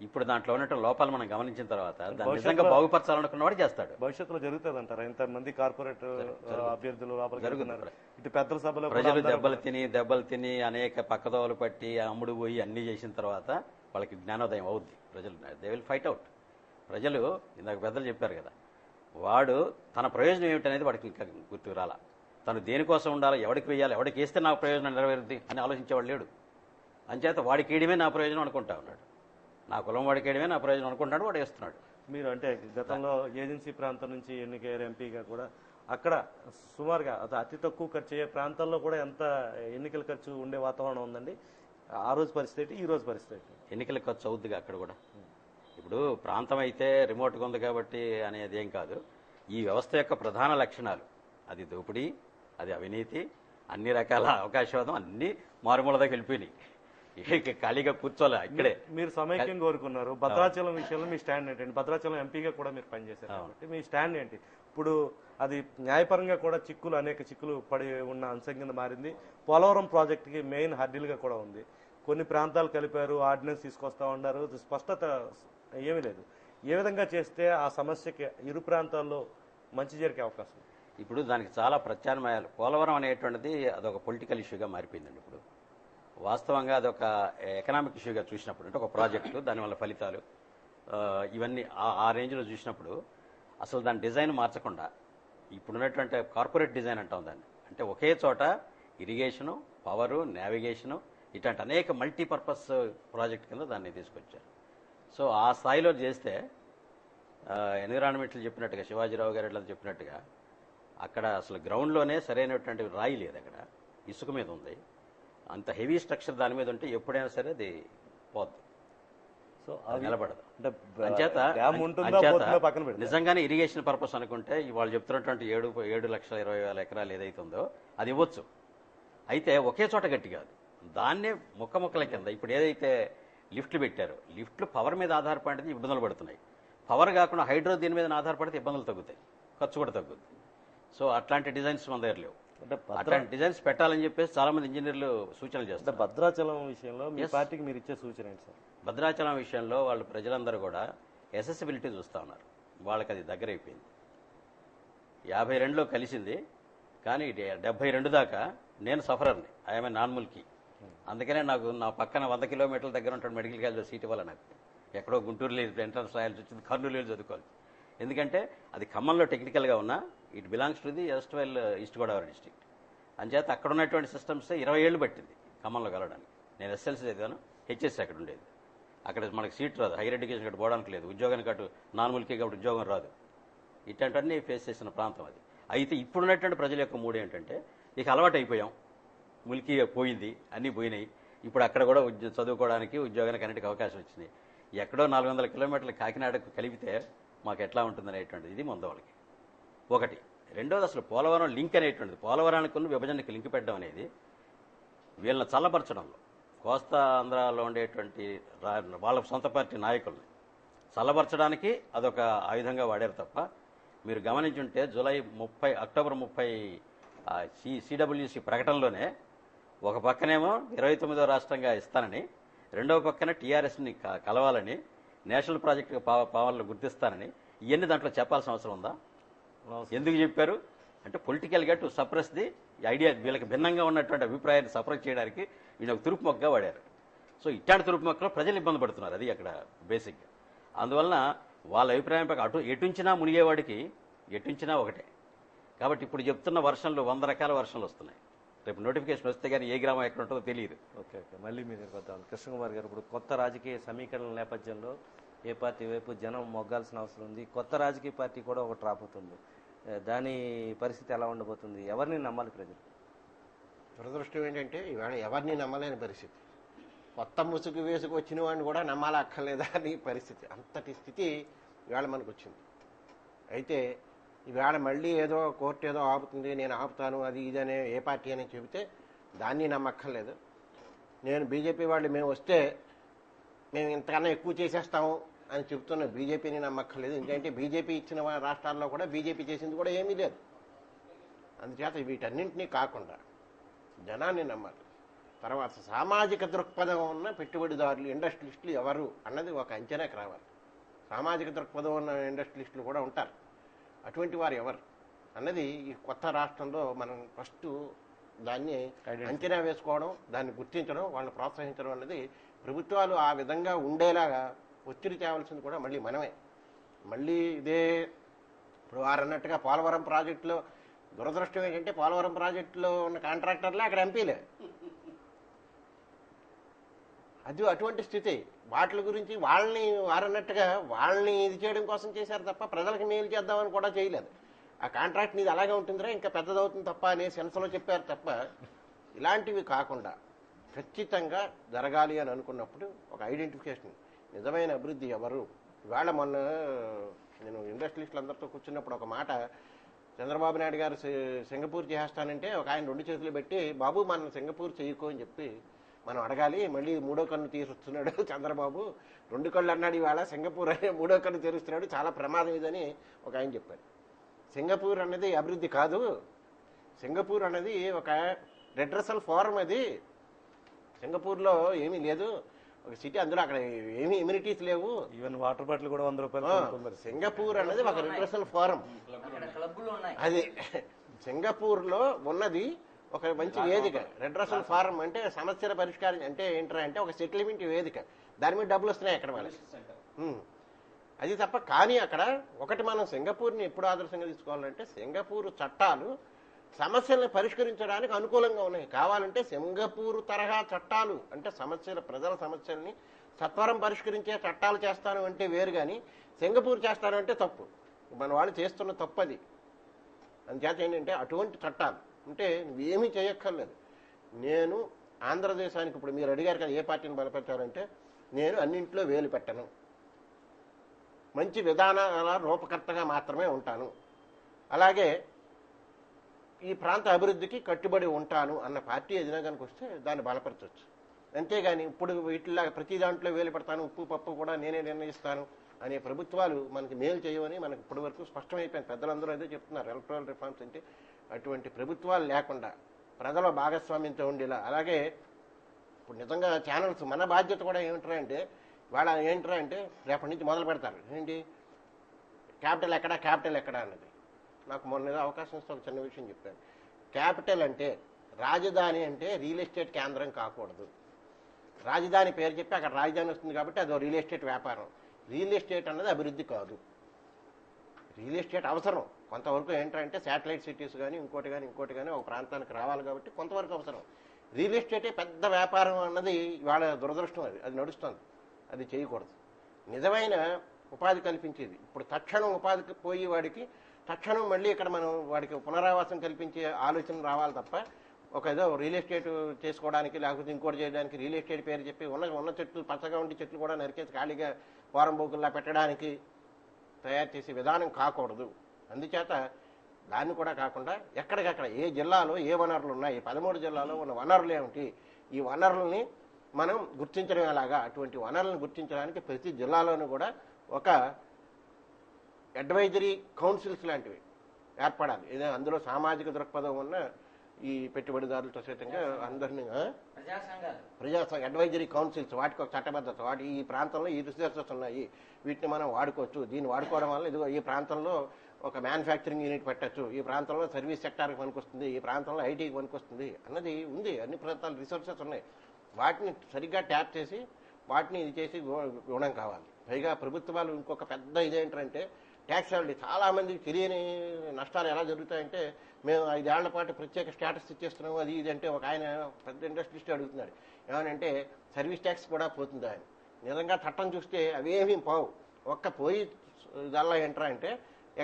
ఇప్పుడు దాంట్లో ఉన్నటువంటి లోపాలు మనం గమనించిన తర్వాత దాన్ని నిజంగా బాగుపరచాలనుకున్నవాడు చేస్తాడు. భవిష్యత్తులో జరుగుతుంది అంటారా? ఇంతమంది కార్పొరేట్ అభ్యర్థులు జరుగుతున్నారు, ఇటు పెద్దల సభలో ప్రజలు దెబ్బలు తిని అనేక పక్కదోవలు పట్టి అమ్ముడు పోయి అన్ని చేసిన తర్వాత వాళ్ళకి జ్ఞానోదయం అవుద్ది. ప్రజలు దే విల్ ఫైట్ అవుట్. ప్రజలు ఇందాక పెద్దలు చెప్పారు కదా, వాడు తన ప్రయోజనం ఏమిటనేది వాడికి ఇంకా గుర్తుకు రాలా. తను దేనికోసం ఉండాలి, ఎవడికి వేయాలి, ఎవడికి వేస్తే నా ప్రయోజనం నెరవేరుద్ది అని ఆలోచించేవాడు లేడు. అంచేత వాడికి వేయడమే నా ప్రయోజనం అనుకుంటా ఉన్నాడు, నా కులం వాడికి వేయడమే నా ప్రయోజనం అనుకుంటాడు, వాడు వేస్తున్నాడు. మీరు అంటే గతంలో ఏజెన్సీ ప్రాంతం నుంచి ఎన్నికయ్యారు ఎంపీగా కూడా, అక్కడ సుమారుగా అతి తక్కువ ఖర్చు అయ్యే ప్రాంతాల్లో కూడా ఎంత ఎన్నికల ఖర్చు ఉండే వాతావరణం ఉందండి? ఆ రోజు పరిస్థితి, ఈ రోజు పరిస్థితి ఎన్నికల ఖర్చు అవుద్దిగా అక్కడ కూడా. ఇప్పుడు ప్రాంతం అయితే రిమోట్గా ఉంది కాబట్టి అనేది ఏం కాదు. ఈ వ్యవస్థ యొక్క ప్రధాన లక్షణాలు అది దోపిడీ, అది అవినీతి, అన్ని రకాల అవకాశవాదం అన్ని మారుమూల దగ్గర వెళ్ళిపోయినాయి. ఇక ఖాళీగా కూర్చోలే ఇక్కడే. మీరు సమైక్యం కోరుకున్నారు. భద్రాచలం విషయంలో మీ స్టాండ్ ఏంటండి? భద్రాచలం ఎంపీగా కూడా మీరు పనిచేశారు కాబట్టి మీ స్టాండ్ ఏంటి? ఇప్పుడు అది న్యాయపరంగా కూడా అనేక చిక్కులు పడి ఉన్న అంశం కింద మారింది. పోలవరం ప్రాజెక్టుకి మెయిన్ హర్డిల్గా కూడా ఉంది. కొన్ని ప్రాంతాలు కలిపారు, ఆర్డినెన్స్ తీసుకొస్తా ఉన్నారు, స్పష్టత ఏమీ లేదు. ఏ విధంగా చేస్తే ఆ సమస్యకి ఇరు ప్రాంతాల్లో మంచి జరిగే అవకాశం? ఇప్పుడు దానికి చాలా ప్రత్యామ్నాయాలు. పోలవరం అనేటువంటిది అదొక పొలిటికల్ ఇష్యూగా మారిపోయిందండి. ఇప్పుడు వాస్తవంగా అదొక ఎకనామిక్ ఇష్యూగా చూసినప్పుడు, అంటే ఒక ప్రాజెక్టు, దానివల్ల ఫలితాలు ఇవన్నీ ఆ రేంజ్లో చూసినప్పుడు అసలు దాని డిజైన్ మార్చకుండా ఇప్పుడున్నటువంటి కార్పొరేట్ డిజైన్ అంటాం దాన్ని, అంటే ఒకే చోట ఇరిగేషను, పవరు, నావిగేషను ఇట్లాంటి అనేక మల్టీపర్పస్ ప్రాజెక్ట్ కింద దాన్ని తీసుకొచ్చారు. సో ఆ స్థాయిలో చేస్తే ఎన్విరాన్మెంట్లు చెప్పినట్టుగా, శివాజీరావు గారు ఇట్లా చెప్పినట్టుగా అక్కడ అసలు గ్రౌండ్లోనే సరైనటువంటి రాయి లేదు, అక్కడ ఇసుక మీద ఉంది. అంత హెవీ స్ట్రక్చర్ దాని మీద ఉంటే ఎప్పుడైనా సరే అది పోద్ది. సో సో అది నిలబడదు. అంటే అంచేత డ్యామ్ ఉంటుందా అంచేత పోతుందా పక్కన పెడతారు. నిజంగానే ఇరిగేషన్ పర్పస్ అనుకుంటే వాళ్ళు చెప్తున్నటువంటి 7,20,000 ఎకరాలు ఏదైతే ఉందో అది ఇవ్వచ్చు. అయితే ఒకే చోట గట్టి కాదు, దాన్నే ముక్కల కింద ఇప్పుడు ఏదైతే లిఫ్ట్లు పెట్టారో, లిఫ్ట్లు పవర్ మీద ఆధారపడితే ఇబ్బందులు పడుతున్నాయి. పవర్ కాకుండా హైడ్రో దీని మీద ఆధారపడితే ఇబ్బందులు తగ్గుతాయి, ఖర్చు కూడా తగ్గుద్ది. సో అట్లాంటి డిజైన్స్ మన దగ్గర లేవు. అంటే అట్లాంటి డిజైన్స్ పెట్టాలని చెప్పేసి చాలా మంది ఇంజనీర్లు సూచనలు అంటే చేస్తారు. భద్రాచలం విషయంలో మీ Yes. పార్టీకి మీరు ఇచ్చే సూచన ఏంటి సార్? భద్రాచలం విషయంలో వాళ్ళు ప్రజలందరూ కూడా ఎసెసిబిలిటీ చూస్తూ ఉన్నారు. వాళ్ళకి అది దగ్గర అయిపోయింది. 52లో కలిసింది, కానీ 72 దాకా నేను సఫరర్ని, ఐఎమ్ నాన్ ముల్కీ. అందుకనే నాకు నా పక్కన 100 కిలోమీటర్ల దగ్గర ఉంటాడు మెడికల్ కాలేజ్లో సీట్ ఇవ్వాలి. నాకు ఎక్కడో గుంటూరులో ఎంట్రన్స్ రాయాల్సి వచ్చింది, కర్నూలు చదువుకోవాలి. ఎందుకంటే అది ఖమ్మంలో టెక్నికల్గా ఉన్నా it belongs to the erstwhile East Godavari district. అంచేత అక్కడ ఉన్నటువంటి సిస్టమ్స్ 20 ఏళ్ళు పట్టింది ఖమ్మంలో కలవడానికి. నేను ఎస్ఎల్సీ చదివాను, హెచ్ఎస్సీ అక్కడ ఉండేది. అక్కడ మనకి సీట్ రాదు, హైయర్ ఎడ్యుకేషన్ అక్కడ పోవడానికి లేదు, ఉద్యోగానికి అటు నాన్ ముల్కీ కాబట్టి ఉద్యోగం రాదు. ఇట్లాంటివన్నీ ఫేస్ చేసిన ప్రాంతం అది. అయితే ఇప్పుడున్నటువంటి ప్రజల యొక్క మూడు ఏంటంటే, ఇక అలవాటు అయిపోయాం, ముల్కీ పోయింది, అన్నీ పోయినాయి, ఇప్పుడు అక్కడ కూడా చదువుకోవడానికి ఉద్యోగానికి అన్నిటికీ అవకాశం వచ్చింది. ఎక్కడో 400 కిలోమీటర్లు కాకినాడకు కలిపితే మాకు ఎట్లా ఉంటుందనేటువంటిది ఇది ముందు వాళ్ళకి ఒకటి. రెండోది అసలు పోలవరం లింక్ అనేటువంటిది, పోలవరానికి విభజనకి లింక్ పెట్టడం అనేది వీళ్ళని చల్లపరచడంలో, కోస్తా ఆంధ్రాలో ఉండేటువంటి వాళ్ళ సొంత పార్టీ నాయకుల్ని చల్లబరచడానికి అదొక ఆయుధంగా వాడారు తప్ప, మీరు గమనించుంటే అక్టోబర్ 30 సిడబ్ల్యూసి ప్రకటనలోనే ఒక పక్కనేమో 29వ రాష్ట్రంగా ఇస్తానని, రెండవ పక్కన టీఆర్ఎస్ని కలవాలని, నేషనల్ ప్రాజెక్టుగా పాలనలు గుర్తిస్తానని, ఇవన్నీ దాంట్లో చెప్పాల్సిన అవసరం ఉందా? ఎందుకు చెప్పారు అంటే పొలిటికల్గా టు సప్రెస్ ది ఐడియా, వీళ్ళకి భిన్నంగా ఉన్నటువంటి అభిప్రాయాన్ని సప్రెస్ చేయడానికి వీళ్ళు ఒక తురుపు మొక్కగా వాడారు. సో ఇట్లాంటి తురుపు మొక్కలో ప్రజలు ఇబ్బంది పడుతున్నారు, అది అక్కడ బేసిక్గా. అందువలన వాళ్ళ అభిప్రాయం ప్రకారం ఎటుంచినా మునిగేవాడికి ఎటుంచినా ఒకటే. కాబట్టి ఇప్పుడు చెప్తున్న వర్షన్లు 100 రకాల వర్షన్లు వస్తున్నాయి. రేపు నోటిఫికేషన్ వస్తే కానీ ఏ గ్రామం ఎక్కడ ఉంటుందో తెలియదు. ఓకే ఓకే మళ్ళీ మీరు వద్దాం. కృష్ణకుమార్ గారు, ఇప్పుడు కొత్త రాజకీయ సమీకరణల నేపథ్యంలో ఏ పార్టీ వైపు జనం మొగ్గాల్సిన అవసరం ఉంది, కొత్త రాజకీయ పార్టీ కూడా ఒకటి రాబోతుంది, దాని పరిస్థితి ఎలా ఉండబోతుంది, ఎవరిని నమ్మాలి ప్రజలు? దురదృష్టం ఏంటంటే ఇవాళ ఎవరిని నమ్మలేని పరిస్థితి. కొత్త ముసుగు వేసుకు వచ్చిన వాడిని కూడా నమ్మాలక్కర్లేదా అని పరిస్థితి, అంతటి స్థితి ఇవాళ మనకు వచ్చింది. అయితే ఇవాళ మళ్ళీ ఏదో కోర్టు ఏదో ఆపుతుంది, నేను ఆపుతాను, అది ఇదనే ఏ పార్టీ అని చెబితే దాన్ని నమ్మక్కర్లేదు. నేను బీజేపీ వాళ్ళు మేము వస్తే మేము ఇంతకన్నా ఎక్కువ చేసేస్తాము అని చెబుతున్న బీజేపీని నమ్మక్కర్లేదు. ఎందుకంటే బీజేపీ ఇచ్చిన రాష్ట్రాల్లో కూడా బీజేపీ చేసింది కూడా ఏమీ లేదు. అందుచేత వీటన్నింటినీ కాకుండా జనాన్ని నమ్మాలి. తర్వాత సామాజిక దృక్పథం ఉన్న పెట్టుబడిదారులు, ఇండస్ట్రియలిస్టులు ఎవరు అన్నది ఒక అంచనాకి రావాలి. సామాజిక దృక్పథం ఉన్న ఇండస్ట్రియలిస్టులు కూడా ఉంటారు, అటువంటి వారు ఎవరు అన్నది ఈ కొత్త రాష్ట్రంలో మనం ఫస్ట్ దాన్ని అంచనా వేసుకోవడం, దాన్ని గుర్తించడం, వాళ్ళని ప్రోత్సహించడం అన్నది ప్రభుత్వాలు ఆ విధంగా ఉండేలాగా ఒత్తిడి తేవాల్సింది కూడా మళ్ళీ మనమే. మళ్ళీ ఇదే ఇప్పుడు వారు అన్నట్టుగా పోలవరం ప్రాజెక్టులో దురదృష్టం ఏంటంటే పోలవరం ప్రాజెక్టులో ఉన్న కాంట్రాక్టర్లే అక్కడ ఎంపీలే. అది అటువంటి స్థితి. వాటి గురించి వాళ్ళని వారన్నట్టుగా వాళ్ళని ఇది చేయడం కోసం చేశారు తప్ప ప్రజలకు మేలు చేద్దామని కూడా చేయలేదు. ఆ కాంట్రాక్ట్ నీది అలాగే ఉంటుందిరా, ఇంకా పెద్దదవుతుంది తప్ప అనే సెన్స్లో చెప్పారు తప్ప ఇలాంటివి కాకుండా ఖచ్చితంగా జరగాలి అని అనుకున్నప్పుడు ఒక ఐడెంటిఫికేషన్, నిజమైన అభివృద్ధి ఎవరు. ఇవాళ మొన్న నేను ఇండస్ట్రియలిస్టులు అందరితో కూర్చున్నప్పుడు ఒక మాట, చంద్రబాబు నాయుడు గారు సింగపూర్ చేస్తానంటే ఒక ఆయన 2 చేతులు పెట్టి బాబు మన సింగపూర్ చేయకు అని చెప్పి మనం అడగాలి. మళ్ళీ 3వ కన్ను తీరుస్తున్నాడు చంద్రబాబు, 2 కళ్ళు అన్నాడు, ఇవాళ సింగపూర్ అనే 3వ కన్ను తెరుస్తున్నాడు, చాలా ప్రమాదం ఇదని ఒక ఆయన చెప్పాడు. సింగపూర్ అన్నది అభివృద్ధి కాదు, సింగపూర్ అన్నది ఒక రెడ్రెసల్ ఫోరం. అది సింగపూర్లో ఏమీ లేదు, ఒక సిటీ, అందులో అక్కడ ఏమీ ఇమ్యూనిటీస్ లేవు, ఈవెన్ వాటర్ బాటిల్ కూడా 100 రూపాయలు. సింగపూర్ అన్నది ఒక రెడ్రెసల్ ఫోరం. అది సింగపూర్లో ఉన్నది ఒక మంచి వేదిక. రెడ్రెసల్ ఫారం అంటే సమస్యల పరిష్కారం అంటే ఏంటంటే అంటే ఒక సెటిల్మెంట్ వేదిక, దాని మీద డబ్బులు వస్తున్నాయి అక్కడ వాళ్ళకి. అది తప్ప కానీ అక్కడ ఒకటి మనం సింగపూర్ని ఎప్పుడు ఆదర్శంగా తీసుకోవాలంటే సింగపూర్ చట్టాలు సమస్యలను పరిష్కరించడానికి అనుకూలంగా ఉన్నాయి. కావాలంటే సింగపూర్ తరహా చట్టాలు అంటే ప్రజల సమస్యల్ని సత్వరం పరిష్కరించే చట్టాలు చేస్తాను అంటే వేరు, కానీ సింగపూర్ చేస్తాను అంటే తప్పు. మన వాళ్ళు చేస్తున్న తప్పు అది. అందుచేత ఏంటంటే అటువంటి చట్టాలు అంటే నువ్వేమీ చేయక్కర్లేదు. నేను ఆంధ్రదేశానికి ఇప్పుడు మీరు అడిగారు కదా ఏ పార్టీని బలపరిచారంటే నేను అన్నింట్లో వేలు పెట్టను, మంచి విధానాల రూపకర్తగా మాత్రమే ఉంటాను, అలాగే ఈ ప్రాంత అభివృద్ధికి కట్టుబడి ఉంటాను అన్న పార్టీ ఏదైనా కనుక వస్తే దాన్ని బలపరచవచ్చు. అంతేగాని ఇప్పుడు వీటిలాగా ప్రతి దాంట్లో వేలు పెడతాను, ఉప్పు పప్పు కూడా నేనే నిర్ణయిస్తాను అనే ప్రభుత్వాలు మనకి మేలు చేయవని మనకు ఇప్పటి వరకు స్పష్టమైపోయింది. పెద్దలందరూ అదే చెప్తున్నారు. ఎలక్ట్రల్ రిఫార్మ్స్ అంటే అటువంటి ప్రభుత్వాలు లేకుండా ప్రజల భాగస్వామ్యంతో ఉండేలా. అలాగే ఇప్పుడు నిజంగా ఛానల్స్ మన బాధ్యత కూడా ఏమిటంటే రేపటి నుంచి మొదలు పెడతారు ఏంటి క్యాపిటల్ ఎక్కడ అన్నది. నాకు మొన్న అవకాశం ఇస్తే ఒక చిన్న విషయం చెప్పాను. క్యాపిటల్ అంటే రాజధాని అంటే రియల్ ఎస్టేట్ కేంద్రం కాకూడదు. రాజధాని పేరు చెప్పి అక్కడ రాజధాని వస్తుంది కాబట్టి అదో రియల్ ఎస్టేట్ వ్యాపారం. రియల్ ఎస్టేట్ అన్నది అభివృద్ధి కాదు. రియల్ ఎస్టేట్ అవసరం కొంతవరకు. ఏంటంటే శాటిలైట్ సిటీస్ కానీ ఇంకోటి కానీ ఒక ప్రాంతానికి రావాలి కాబట్టి కొంతవరకు అవసరం. రియల్ ఎస్టేటే పెద్ద వ్యాపారం అన్నది వాళ్ళ దురదృష్టం. అది నడుస్తుంది. అది చేయకూడదు. నిజమైన ఉపాధి కల్పించేది. ఇప్పుడు తక్షణం ఉపాధికి పోయి వాడికి తక్షణం మళ్ళీ ఇక్కడ మనం వాడికి పునరావాసం కల్పించే ఆలోచన రావాలి తప్ప ఒక ఏదో రియల్ ఎస్టేట్ చేసుకోవడానికి లేకపోతే ఇంకోటి చేయడానికి రియల్ ఎస్టేట్ పేరు చెప్పి ఉన్న చెట్లు పచ్చగా ఉండే చెట్లు కూడా నరికేసి ఖాళీగా పోరంబోకుల్లా పెట్టడానికి తయారు చేసే విధానం కాకూడదు. అందుచేత దాన్ని కూడా కాకుండా ఎక్కడికక్కడ ఏ జిల్లాలో ఏ వనరులు ఉన్నాయి, 13 జిల్లాలో ఉన్న వనరులు ఏమిటి, ఈ వనరుల్ని మనం గుర్తించడం ఎలాగా, అటువంటి వనరులను గుర్తించడానికి ప్రతి జిల్లాలోనూ కూడా ఒక అడ్వైజరీ కౌన్సిల్స్ లాంటివి ఏర్పడాలి. ఏదో అందులో సామాజిక దృక్పథం ఉన్న ఈ పెట్టుబడిదారులతో సైతంగా అందరినీ ప్రజా అడ్వైజరీ కౌన్సిల్స్, వాటికి ఒక చట్టబద్ధత, వాటి ఈ ప్రాంతంలో ఈ రిసోర్సెస్ ఉన్నాయి, వీటిని మనం వాడుకోవచ్చు, దీన్ని వాడుకోవడం వల్ల ఇదిగో ఈ ప్రాంతంలో ఒక మ్యానుఫ్యాక్చరింగ్ యూనిట్ పెట్టచ్చు, ఈ ప్రాంతంలో సర్వీస్ సెక్టార్కి పనికొస్తుంది, ఈ ప్రాంతంలో ఐటీకి పనికొస్తుంది అన్నది ఉంది. అన్ని ప్రాంతాల రిసోర్సెస్ ఉన్నాయి. వాటిని సరిగ్గా ట్యాప్ చేసి వాటిని ఇది చేసి గుణం కావాలి. పైగా ప్రభుత్వాలు ఇంకొక పెద్ద ఇదేంటంటే ట్యాక్స్ హాలిడే. చాలా మందికి తెలియని నష్టాలు ఎలా జరుగుతాయంటే మేము 5 ఏళ్ల పాటు ప్రత్యేక స్టేటస్ ఇచ్చేస్తున్నాము అది ఇది అంటే ఒక ఆయన పెద్ద ఇండస్ట్రియలిస్ట్ అడుగుతున్నాడు ఏమనంటే సర్వీస్ ట్యాక్స్ కూడా పోతుంది ఆయన. నిజంగా చట్టం చూస్తే అవేమీ పోవు. ఒక్క పోయి ఇదల్లా ఏంట్రా అంటే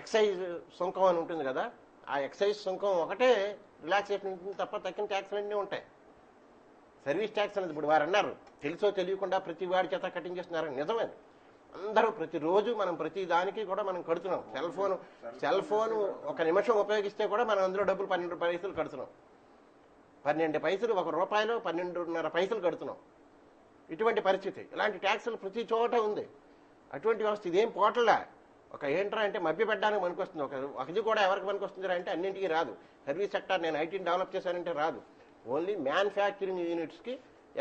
ఎక్సైజ్ సుంకం అని ఉంటుంది కదా, ఆ ఎక్సైజ్ సుంకం ఒకటే రిలాక్సేషన్ ఉంటుంది తప్ప తగ్గిన ట్యాక్స్లు అన్నీ ఉంటాయి. సర్వీస్ ట్యాక్స్ అనేది ఇప్పుడు వారు అన్నారు తెలుసో తెలియకుండా ప్రతి వాడి చేత కట్టించేస్తున్నారని. నిజమే. అందరూ ప్రతిరోజు మనం ప్రతి దానికి కూడా మనం కడుతున్నాం. సెల్ ఫోన్ ఒక నిమిషం ఉపయోగిస్తే కూడా మనం అందులో డబ్బులు 12 పైసలు కడుతున్నాం. 12 పైసలు ₹1 12.5 పైసలు కడుతున్నాం. ఇటువంటి పరిస్థితి. ఇలాంటి ట్యాక్సులు ప్రతి చోట ఉంది. అటువంటి వ్యవస్థ ఇదేం పోటలా ఒక ఏంట్రా అంటే మభ్యపెట్టడానికి పనికొస్తుంది. ఒకది కూడా ఎవరికి పనికొస్తుంది అంటే అన్నింటికి రాదు. సర్వీస్ సెక్టార్ నేను ఐటీని డెవలప్ చేశానంటే రాదు. ఓన్లీ మ్యానుఫ్యాక్చరింగ్ యూనిట్స్కి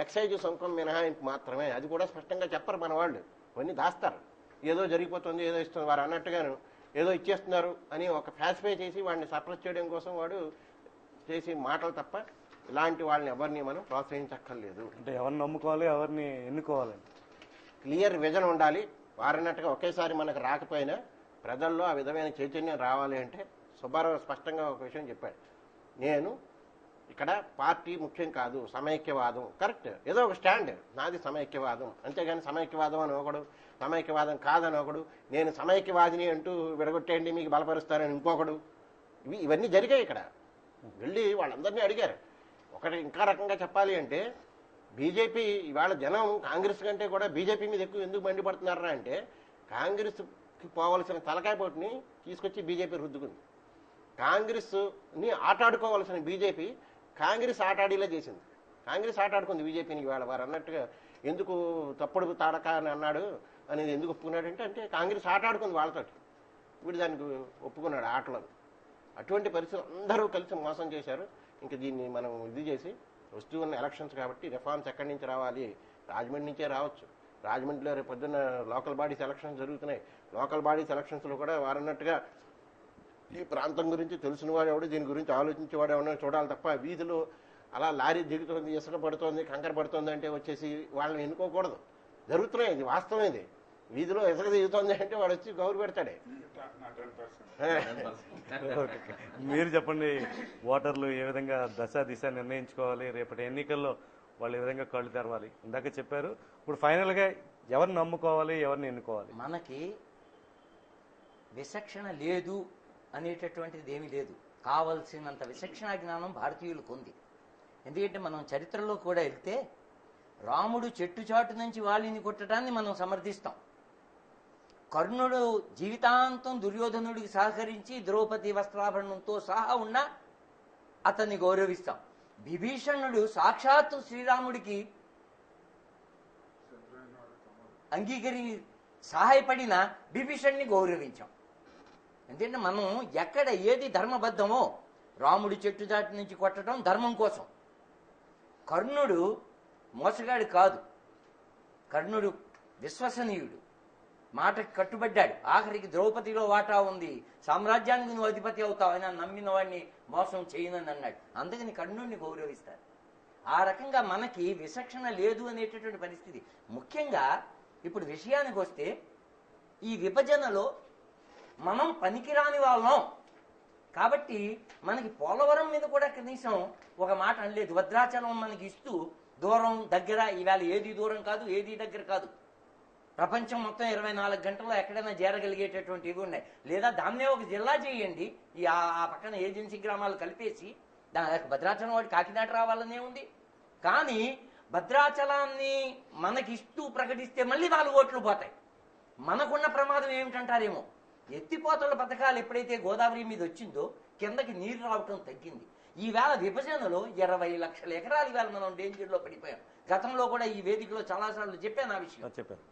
ఎక్సైజ్ సుంకం మినహాయింపు మాత్రమే. అది కూడా స్పష్టంగా చెప్పరు మన వాళ్ళు. ఇవన్నీ దాస్తారు. ఏదో జరిగిపోతుంది, ఏదో ఇస్తుంది వారు అన్నట్టుగాను ఏదో ఇచ్చేస్తున్నారు అని ఒక ఫ్యాసిఫై చేసి వాడిని సప్రెస్ చేయడం కోసం వాడు చేసి మాటలు తప్ప ఇలాంటి వాళ్ళని ఎవరిని మనం ప్రోత్సహించక్కర్లేదు. అంటే ఎవరిని నమ్ముకోవాలి, ఎవరిని ఎన్నుకోవాలి, క్లియర్ విజన్ ఉండాలి. వారన్నట్టుగా ఒకేసారి మనకు రాకపోయినా ప్రజల్లో ఆ విధమైన చైతన్యం రావాలి అంటే సుబ్బారావు స్పష్టంగా ఒక విషయం చెప్పాడు. నేను ఇక్కడ పార్టీ ముఖ్యం కాదు, సమైక్యవాదం. కరెక్ట్. ఏదో ఒక స్టాండ్ నాది సమైక్యవాదం. అంతేగాని సమైక్యవాదం అని ఒకడు, సమైక్యవాదం కాదని ఒకడు, నేను సమైక్యవాదిని అంటూ విడగొట్టేయండి మీకు బలపరుస్తానని ఇంకొకడు. ఇవన్నీ జరిగాయి ఇక్కడ. వెళ్ళి వాళ్ళందరినీ అడిగారు. ఒకటి ఇంకా రకంగా చెప్పాలి అంటే బీజేపీ ఇవాళ జనం కాంగ్రెస్ కంటే కూడా బీజేపీ మీద ఎక్కువ ఎందుకు మండిపడుతున్నారా అంటే కాంగ్రెస్కి పోవలసిన తలకాయ పోటుని తీసుకొచ్చి బీజేపీ రుద్దుకుంది. కాంగ్రెస్ని ఆటాడుకోవాల్సిన బీజేపీ కాంగ్రెస్ ఆటాడేలా చేసింది. కాంగ్రెస్ ఆటాడుకుంది బీజేపీని. ఇవాళ వారు అన్నట్టుగా ఎందుకు తప్పుడు తాడక అని అన్నాడు అనేది ఎందుకు ఒప్పుకున్నాడంటే అంటే కాంగ్రెస్ ఆటాడుకుంది వాళ్ళతోటి. వీడు దానికి ఒప్పుకున్నాడు ఆటలో. అటువంటి పరిస్థితులు అందరూ కలిసి మోసం చేశారు. ఇంక దీన్ని మనం ఇది చేసి వస్తూ ఉన్న ఎలక్షన్స్ కాబట్టి రిఫార్మ్స్ ఎక్కడి నుంచి రావాలి, రాజమండ్రి నుంచే రావచ్చు. రాజమండ్రిలో రేపు పొద్దున్న లోకల్ బాడీస్ ఎలక్షన్స్ జరుగుతున్నాయి. లోకల్ బాడీస్ ఎలక్షన్స్లో కూడా వారన్నట్టుగా ఈ ప్రాంతం గురించి తెలిసిన వాడు ఎవడు, దీని గురించి ఆలోచించేవాడు ఎవడో చూడాలి తప్ప వీధిలో అలా లారీ దిగుతోంది, ఇసుక పడుతోంది, కంకర పడుతోంది అంటే వచ్చేసి వాళ్ళని ఎన్నుకోకూడదు. జరుగుతున్నాయి, ఇది వాస్తవం. ఇది వీధిలో ఇసుక దిగుతోంది అంటే వాడు వచ్చి గౌరు పెడతాడే. మీరు చెప్పండి, ఓటర్లు ఏ విధంగా దిశ నిర్ణయించుకోవాలి, రేపటి ఎన్నికల్లో వాళ్ళు ఏ విధంగా కళ్ళు తెరవాలి? ఇందాక చెప్పారు. ఇప్పుడు ఫైనల్గా ఎవరిని నమ్ముకోవాలి, ఎవరిని ఎన్నుకోవాలి? మనకి విచక్షణ లేదు అనేటటువంటిది ఏమీ లేదు. కావలసినంత విచక్షణ జ్ఞానం భారతీయులకు ఉంది. ఎందుకంటే మనం చరిత్రలో కూడా వెళ్తే రాముడు చెట్టు చాటు నుంచి వాలిని కొట్టడాన్ని మనం సమర్థిస్తాం. కర్ణుడు జీవితాంతం దుర్యోధనుడికి సహకరించి ద్రౌపది వస్త్రాభరణంతో సహా ఉన్నా అతన్ని గౌరవిస్తాం. విభీషణుడు సాక్షాత్తు శ్రీరాముడికి సహాయపడిన విభీషణ్ణి గౌరవించాం. ఎందుకంటే మనం ఎక్కడ ఏది ధర్మబద్ధమో, రాముడి చెట్టు చాటు నుంచి కొట్టడం ధర్మం కోసం. కర్ణుడు మోసగాడు కాదు, కర్ణుడు విశ్వసనీయుడు, మాటకి కట్టుబడ్డాడు. ఆఖరికి ద్రౌపదిలో వాటా ఉంది, సామ్రాజ్యానికి నువ్వు అధిపతి అవుతావు అని నమ్మిన వాడిని మోసం చేయనని అన్నాడు. అందుకని కర్ణుడిని గౌరవిస్తారు. ఆ రకంగా మనకి విచక్షణ లేదు అనేటటువంటి పరిస్థితి. ముఖ్యంగా ఇప్పుడు విషయానికి వస్తే, ఈ విభజనలో మనం పనికిరాని వాళ్ళం కాబట్టి మనకి పోలవరం మీద కూడా కనీసం ఒక మాట అనలేదు. భద్రాచలం మనకి ఇస్తూ దూరం దగ్గర, ఈవేళ ఏది దూరం కాదు, ఏది దగ్గర కాదు. ప్రపంచం మొత్తం 24 గంటల్లో ఎక్కడైనా చేరగలిగేటటువంటి ఇవి ఉన్నాయి. లేదా దాన్నే ఒక జిల్లా చేయండి, ఈ ఆ పక్కన ఏజెన్సీ గ్రామాలు కలిపేసి భద్రాచలం వాడి కాకినాడ రావాలనే ఉంది. కానీ భద్రాచలాన్ని మనకిస్తూ ప్రకటిస్తే మళ్ళీ 4 ఓట్లు పోతాయి. మనకున్న ప్రమాదం ఏమిటంటారేమో, ఎత్తిపోతల పథకాలు ఎప్పుడైతే గోదావరి మీద వచ్చిందో కిందకి నీరు రావటం తగ్గింది. ఈవేళ విభజనలో 20 లక్షల ఎకరాలు ఈవేళ మనం డేంజర్లో పడిపోయాం. గతంలో కూడా ఈ వేదికలో చాలాసార్లు చెప్పాను ఆ విషయం. చెప్పాను.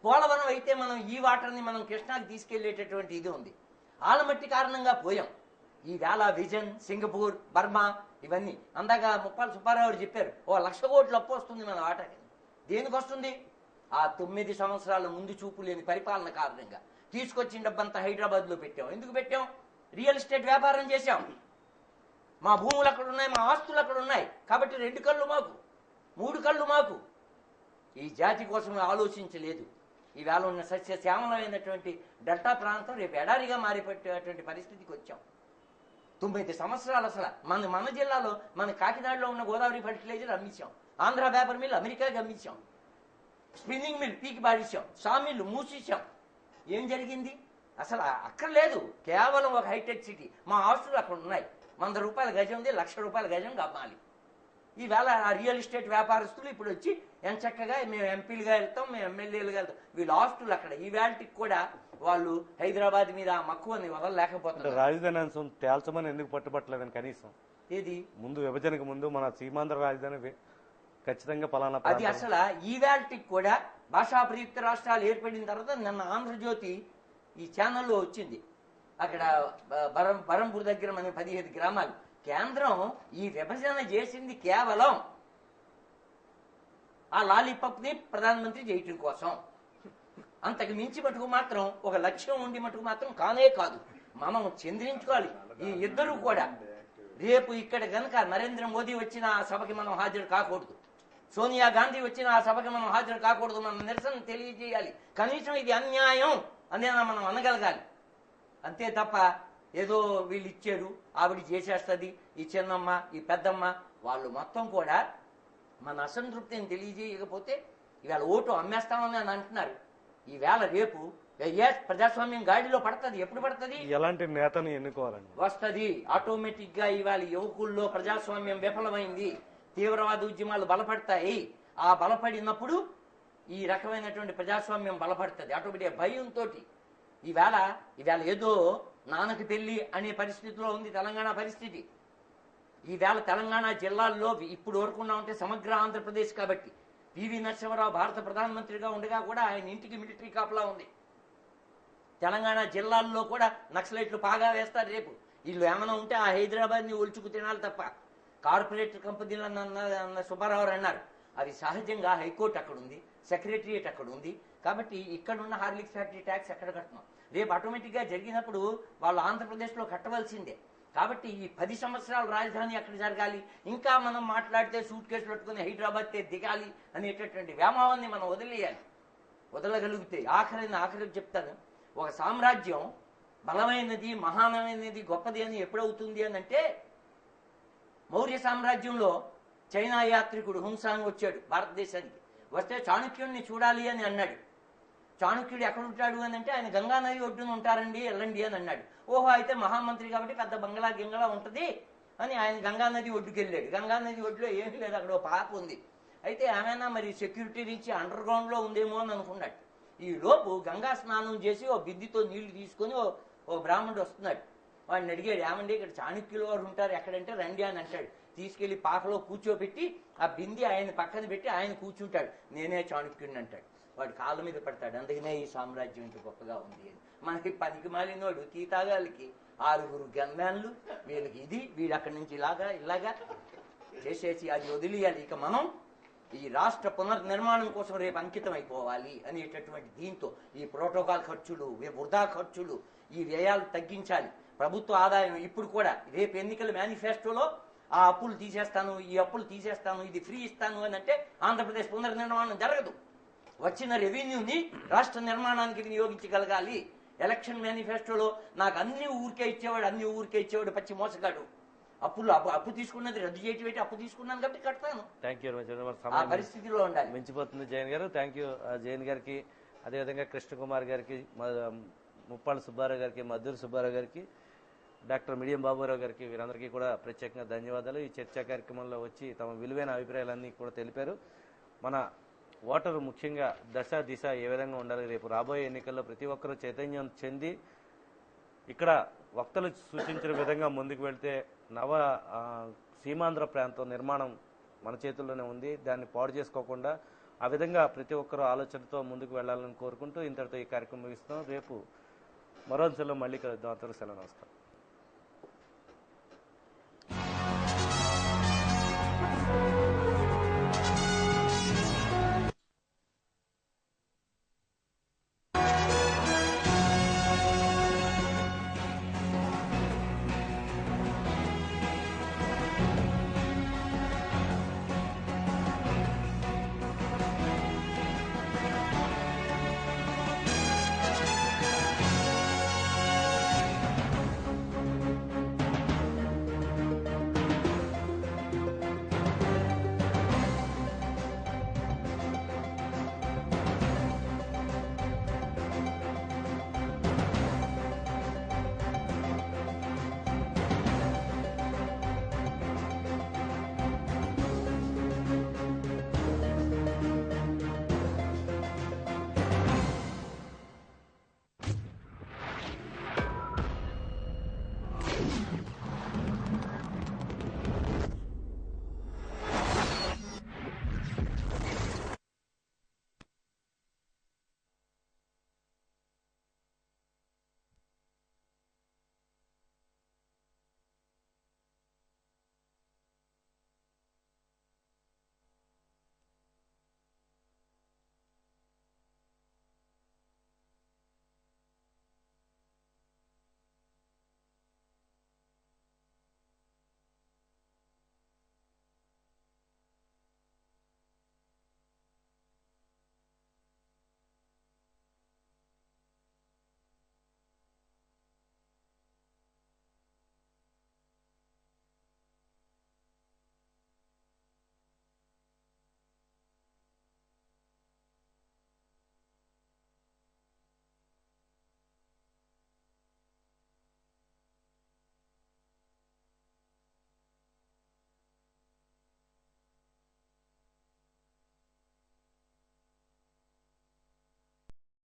పోలవరం అయితే మనం ఈ వాటర్ని మనం కృష్ణాకి తీసుకెళ్లేటటువంటి ఇది ఉంది. ఆలమట్టి కారణంగా పోయాం. ఈవేళ విజన్, సింగపూర్, బర్మా ఇవన్నీ అందాక ముప్పాల సుబ్బారావు చెప్పారు, 1,00,000 కోట్లు అప్పు వస్తుంది మన వాటాకి. దేనికి వస్తుంది? ఆ 9 సంవత్సరాల ముందు చూపు లేని పరిపాలన కారణంగా తీసుకొచ్చిన డబ్బంతా హైదరాబాద్లో పెట్టాం. ఎందుకు పెట్టాం? రియల్ ఎస్టేట్ వ్యాపారం చేశాం. మా భూములు అక్కడ ఉన్నాయి, మా ఆస్తులు అక్కడ ఉన్నాయి కాబట్టి 2 కళ్ళు మాకు, 3 కళ్ళు మాకు. ఈ జాతి కోసం ఆలోచించలేదు. ఈవేళ ఉన్న సస్యశ్యామలమైనటువంటి డెల్టా ప్రాంతం రేపు ఎడారిగా మారిపెట్టేటువంటి పరిస్థితికి వచ్చాం. 9 సంవత్సరాలు అసలు మన జిల్లాలో, మన కాకినాడలో ఉన్న గోదావరి ఫర్టిలైజర్ అమ్మించాం, ఆంధ్ర పేపర్ మిల్ అమెరికాకి అమ్మించాం, స్పిన్నింగ్ మిల్ పీకి పాడిస్తాం, సా మిల్లు మూసేసాం. ఏం జరిగింది? అసలు అక్కర్లేదు, కేవలం ఒక హైటెక్ సిటీ. మా ఆస్తులు అక్కడ ఉన్నాయి. 100 రూపాయల గజం ఉంది, 1,00,000 రూపాయల గజం కమ్మాలి. ఈవేళ ఆ రియల్ ఎస్టేట్ వ్యాపారస్తులు ఇప్పుడు వచ్చి ఎంచక్కగా మేము ఎంపీలుగా వెళ్తాం, మేము ఎమ్మెల్యేలుగా వెళ్తాం. వీళ్ళ ఆస్తులు అక్కడ. ఈవేళకి కూడా వాళ్ళు హైదరాబాద్ మీద ఆ మక్కువని వదలలేకపోతున్నారు. రాజధాని అంశం తేల్చమని ఎందుకు పట్టుబట్టలేదని కనీసం ఏది ముందు విభజనకు ముందు మన సీమాంధ్ర రాజధాని ఖచ్చితంగా పలానా అది అసలు ఈవేళకి కూడా భాషా ప్రయుక్త రాష్ట్రాలు ఏర్పడిన తర్వాత నిన్న ఆంధ్రజ్యోతి ఈ ఛానల్లో వచ్చింది. అక్కడ బరంపూర్ దగ్గర మన 15 గ్రామాలు. కేంద్రం ఈ విభజన చేసింది కేవలం ఆ లాలీపాప్ ని ప్రధానమంత్రి చేయటం కోసం. అంతకు మించి మటుకు మాత్రం ఒక లక్ష్యం ఉండి మటుకు మాత్రం కానే కాదు. మనం చంద్రించుకోవాలి. ఈ ఇద్దరు కూడా రేపు ఇక్కడ గనక నరేంద్ర మోదీ వచ్చిన ఆ సభకి మనం హాజరు కాకూడదు, సోనియా గాంధీ వచ్చిన ఆ సభకి మనం హాజరు కాకూడదు. మనం నిరసన తెలియజేయాలి. కనీసం ఇది అన్యాయం అనేనా మనం అనగలగాలి. అంతే తప్ప ఏదో వీళ్ళు ఇచ్చారు, ఆవిడ చేసేస్తుంది, ఈ చిన్నమ్మ, ఈ పెద్దమ్మ, వాళ్ళు మొత్తం కూడా మన అసంతృప్తిని తెలియజేయకపోతే ఇవాళ ఓటు అమ్మేస్తామని అని అంటున్నారు. ఈవేళ రేపు ప్రజాస్వామ్యం గాడిలో పడుతుంది. ఎప్పుడు పడుతుంది? ఎలాంటి నేతను ఎన్నుకోవాలండి? వస్తుంది ఆటోమేటిక్ గా. ఇవాళ యువకుల్లో ప్రజాస్వామ్యం విఫలమైంది, తీవ్రవాద ఉద్యమాలు బలపడతాయి. ఆ బలపడినప్పుడు ఈ రకమైనటువంటి ప్రజాస్వామ్యం బలపడుతుంది ఆటోమేటిక్ భయంతో. ఈవేళ ఏదో నాన్నకి పెళ్లి అనే పరిస్థితిలో ఉంది తెలంగాణ పరిస్థితి. ఈవేళ తెలంగాణ జిల్లాల్లో ఇప్పుడు వరకున్నా ఉంటే సమగ్ర ఆంధ్రప్రదేశ్ కాబట్టి పివి నరసింహారావు భారత ప్రధానమంత్రిగా ఉండగా కూడా ఆయన ఇంటికి మిలిటరీ కాపలా ఉంది. తెలంగాణ జిల్లాల్లో కూడా నక్సలైట్లు పాగా వేస్తారు. రేపు వీళ్ళు ఏమైనా ఉంటే ఆ హైదరాబాద్ని ఒలుచుకు తినాలి తప్ప కార్పొరేట్ కంపెనీలు అన్న సుబ్బారావు అన్నారు. అది సహజంగా హైకోర్టు అక్కడ ఉంది, సెక్రటరియట్ అక్కడ ఉంది కాబట్టి ఇక్కడున్న హార్లిక్స్ ఫ్యాక్టరీ ట్యాక్స్ ఎక్కడ కడుతున్నాం. రేపు ఆటోమేటిక్గా జరిగినప్పుడు వాళ్ళు ఆంధ్రప్రదేశ్లో కట్టవలసిందే. కాబట్టి ఈ 10 సంవత్సరాల రాజధాని అక్కడ జరగాలి. ఇంకా మనం మాట్లాడితే సూట్ కేసు పట్టుకుని హైదరాబాద్ దిగాలి అనేటటువంటి వ్యామోహాన్ని మనం వదిలేయాలి. వదలగలిగితే ఆఖరికి చెప్తాను, ఒక సామ్రాజ్యం బలమైనది, మహానమైనది, గొప్పది అని ఎప్పుడవుతుంది అని అంటే, మౌర్య సామ్రాజ్యంలో చైనా యాత్రికుడు హుంసాంగ్ వచ్చాడు భారతదేశానికి. వస్తే చాణక్యుడిని చూడాలి అని అన్నాడు. చాణక్యుడు ఎక్కడ ఉంటాడు అని అంటే, ఆయన గంగా నది ఒడ్డున ఉంటారండి, వెళ్ళండి అని అన్నాడు. ఓహో, అయితే మహామంత్రి కాబట్టి పెద్ద బంగ్లా గింగళా ఉంటుంది అని ఆయన గంగా నది ఒడ్డుకు వెళ్ళాడు. గంగా నది ఒడ్డులో ఏమీ లేదు, అక్కడ ఓ పాప ఉంది. అయితే ఏమైనా మరి సెక్యూరిటీ నుంచి అండర్ గ్రౌండ్లో ఉందేమో అని అనుకున్నాడు. ఈ లోపు గంగా స్నానం చేసి ఓ బిందితో నీళ్లు తీసుకొని ఓ బ్రాహ్మణుడు వస్తున్నాడు. వాడిని అడిగాడు, ఏమండి ఇక్కడ చాణక్యుల వారు ఉంటారు ఎక్కడంటే రండి అని అంటాడు. తీసుకెళ్లి పాకలో కూర్చోబెట్టి ఆ బింది ఆయన పక్కన పెట్టి ఆయన కూర్చుంటాడు. నేనే చాణక్యుడిని అంటాడు. వాడు కాళ్ళ మీద పడతాడు. అందుకనే ఈ సామ్రాజ్యం ఇంత గొప్పగా ఉంది అని. మనకి పనికి మాలినోడు తీతాగాలకి 6 గమ్యాన్లు, వీళ్ళకి ఇది, వీడు అక్కడి నుంచి ఇలాగా చేసేసి అది వదిలియాలి. ఇక మనం ఈ రాష్ట్ర పునర్నిర్మాణం కోసం రేపు అంకితం అయిపోవాలి అనేటటువంటి దీంతో ఈ ప్రోటోకాల్ ఖర్చులు, వృధా ఖర్చులు, ఈ వ్యయాలు తగ్గించాలి. ప్రభుత్వ ఆదాయం ఇప్పుడు కూడా రేపు ఎన్నికల మేనిఫెస్టోలో ఆ అప్పులు తీసేస్తాను, ఈ అప్పులు తీసేస్తాను, ఇది ఫ్రీ ఇస్తాను అని అంటే ఆంధ్రప్రదేశ్ పునర్నిర్మాణం జరగదు. వచ్చిన రెవెన్యూని రాష్ట్ర నిర్మాణానికి వినియోగించగలగాలి. ఎలక్షన్ మేనిఫెస్టోలో నాకు అన్ని ఊరికే ఇచ్చేవాడు పచ్చి మోసగాడు. అప్పు తీసుకున్నది రద్దు చేయటం, అప్పు తీసుకున్నాను కాబట్టి కడతాను. Thank you very much. ఆ పరిస్థితిలో ఉండాలి. మించిపోతుంది జైన్ గారు. థ్యాంక్ యూ జైన్ గారికి, అదేవిధంగా కృష్ణకుమార్ గారికి, ముప్పాళ్ళ సుబ్బారావు గారికి, మద్దూరు సుబ్బారావు గారికి, డాక్టర్ మిడియం బాబురావు గారికి, వీరందరికీ కూడా ప్రత్యేకంగా ధన్యవాదాలు. ఈ చర్చా కార్యక్రమంలో వచ్చి తమ విలువైన అభిప్రాయాలన్నీ కూడా తెలిపారు. మన ఓటరు ముఖ్యంగా దశ దిశ ఏ విధంగా ఉండాలి, రేపు రాబోయే ఎన్నికల్లో ప్రతి ఒక్కరూ చైతన్యం చెంది ఇక్కడ వక్తలు సూచించిన విధంగా ముందుకు వెళ్తే సీమాంధ్ర ప్రాంతం నిర్మాణం మన చేతుల్లోనే ఉంది. దాన్ని పాడు చేసుకోకుండా ఆ విధంగా ప్రతి ఒక్కరూ ఆలోచనతో ముందుకు వెళ్లాలని కోరుకుంటూ ఇంతటితో ఈ కార్యక్రమం ముగిస్తున్నాం. రేపు మరో అంశంలో మళ్ళీ కలుద్దాం. అంతవరకు సెలవు, నమస్కారం.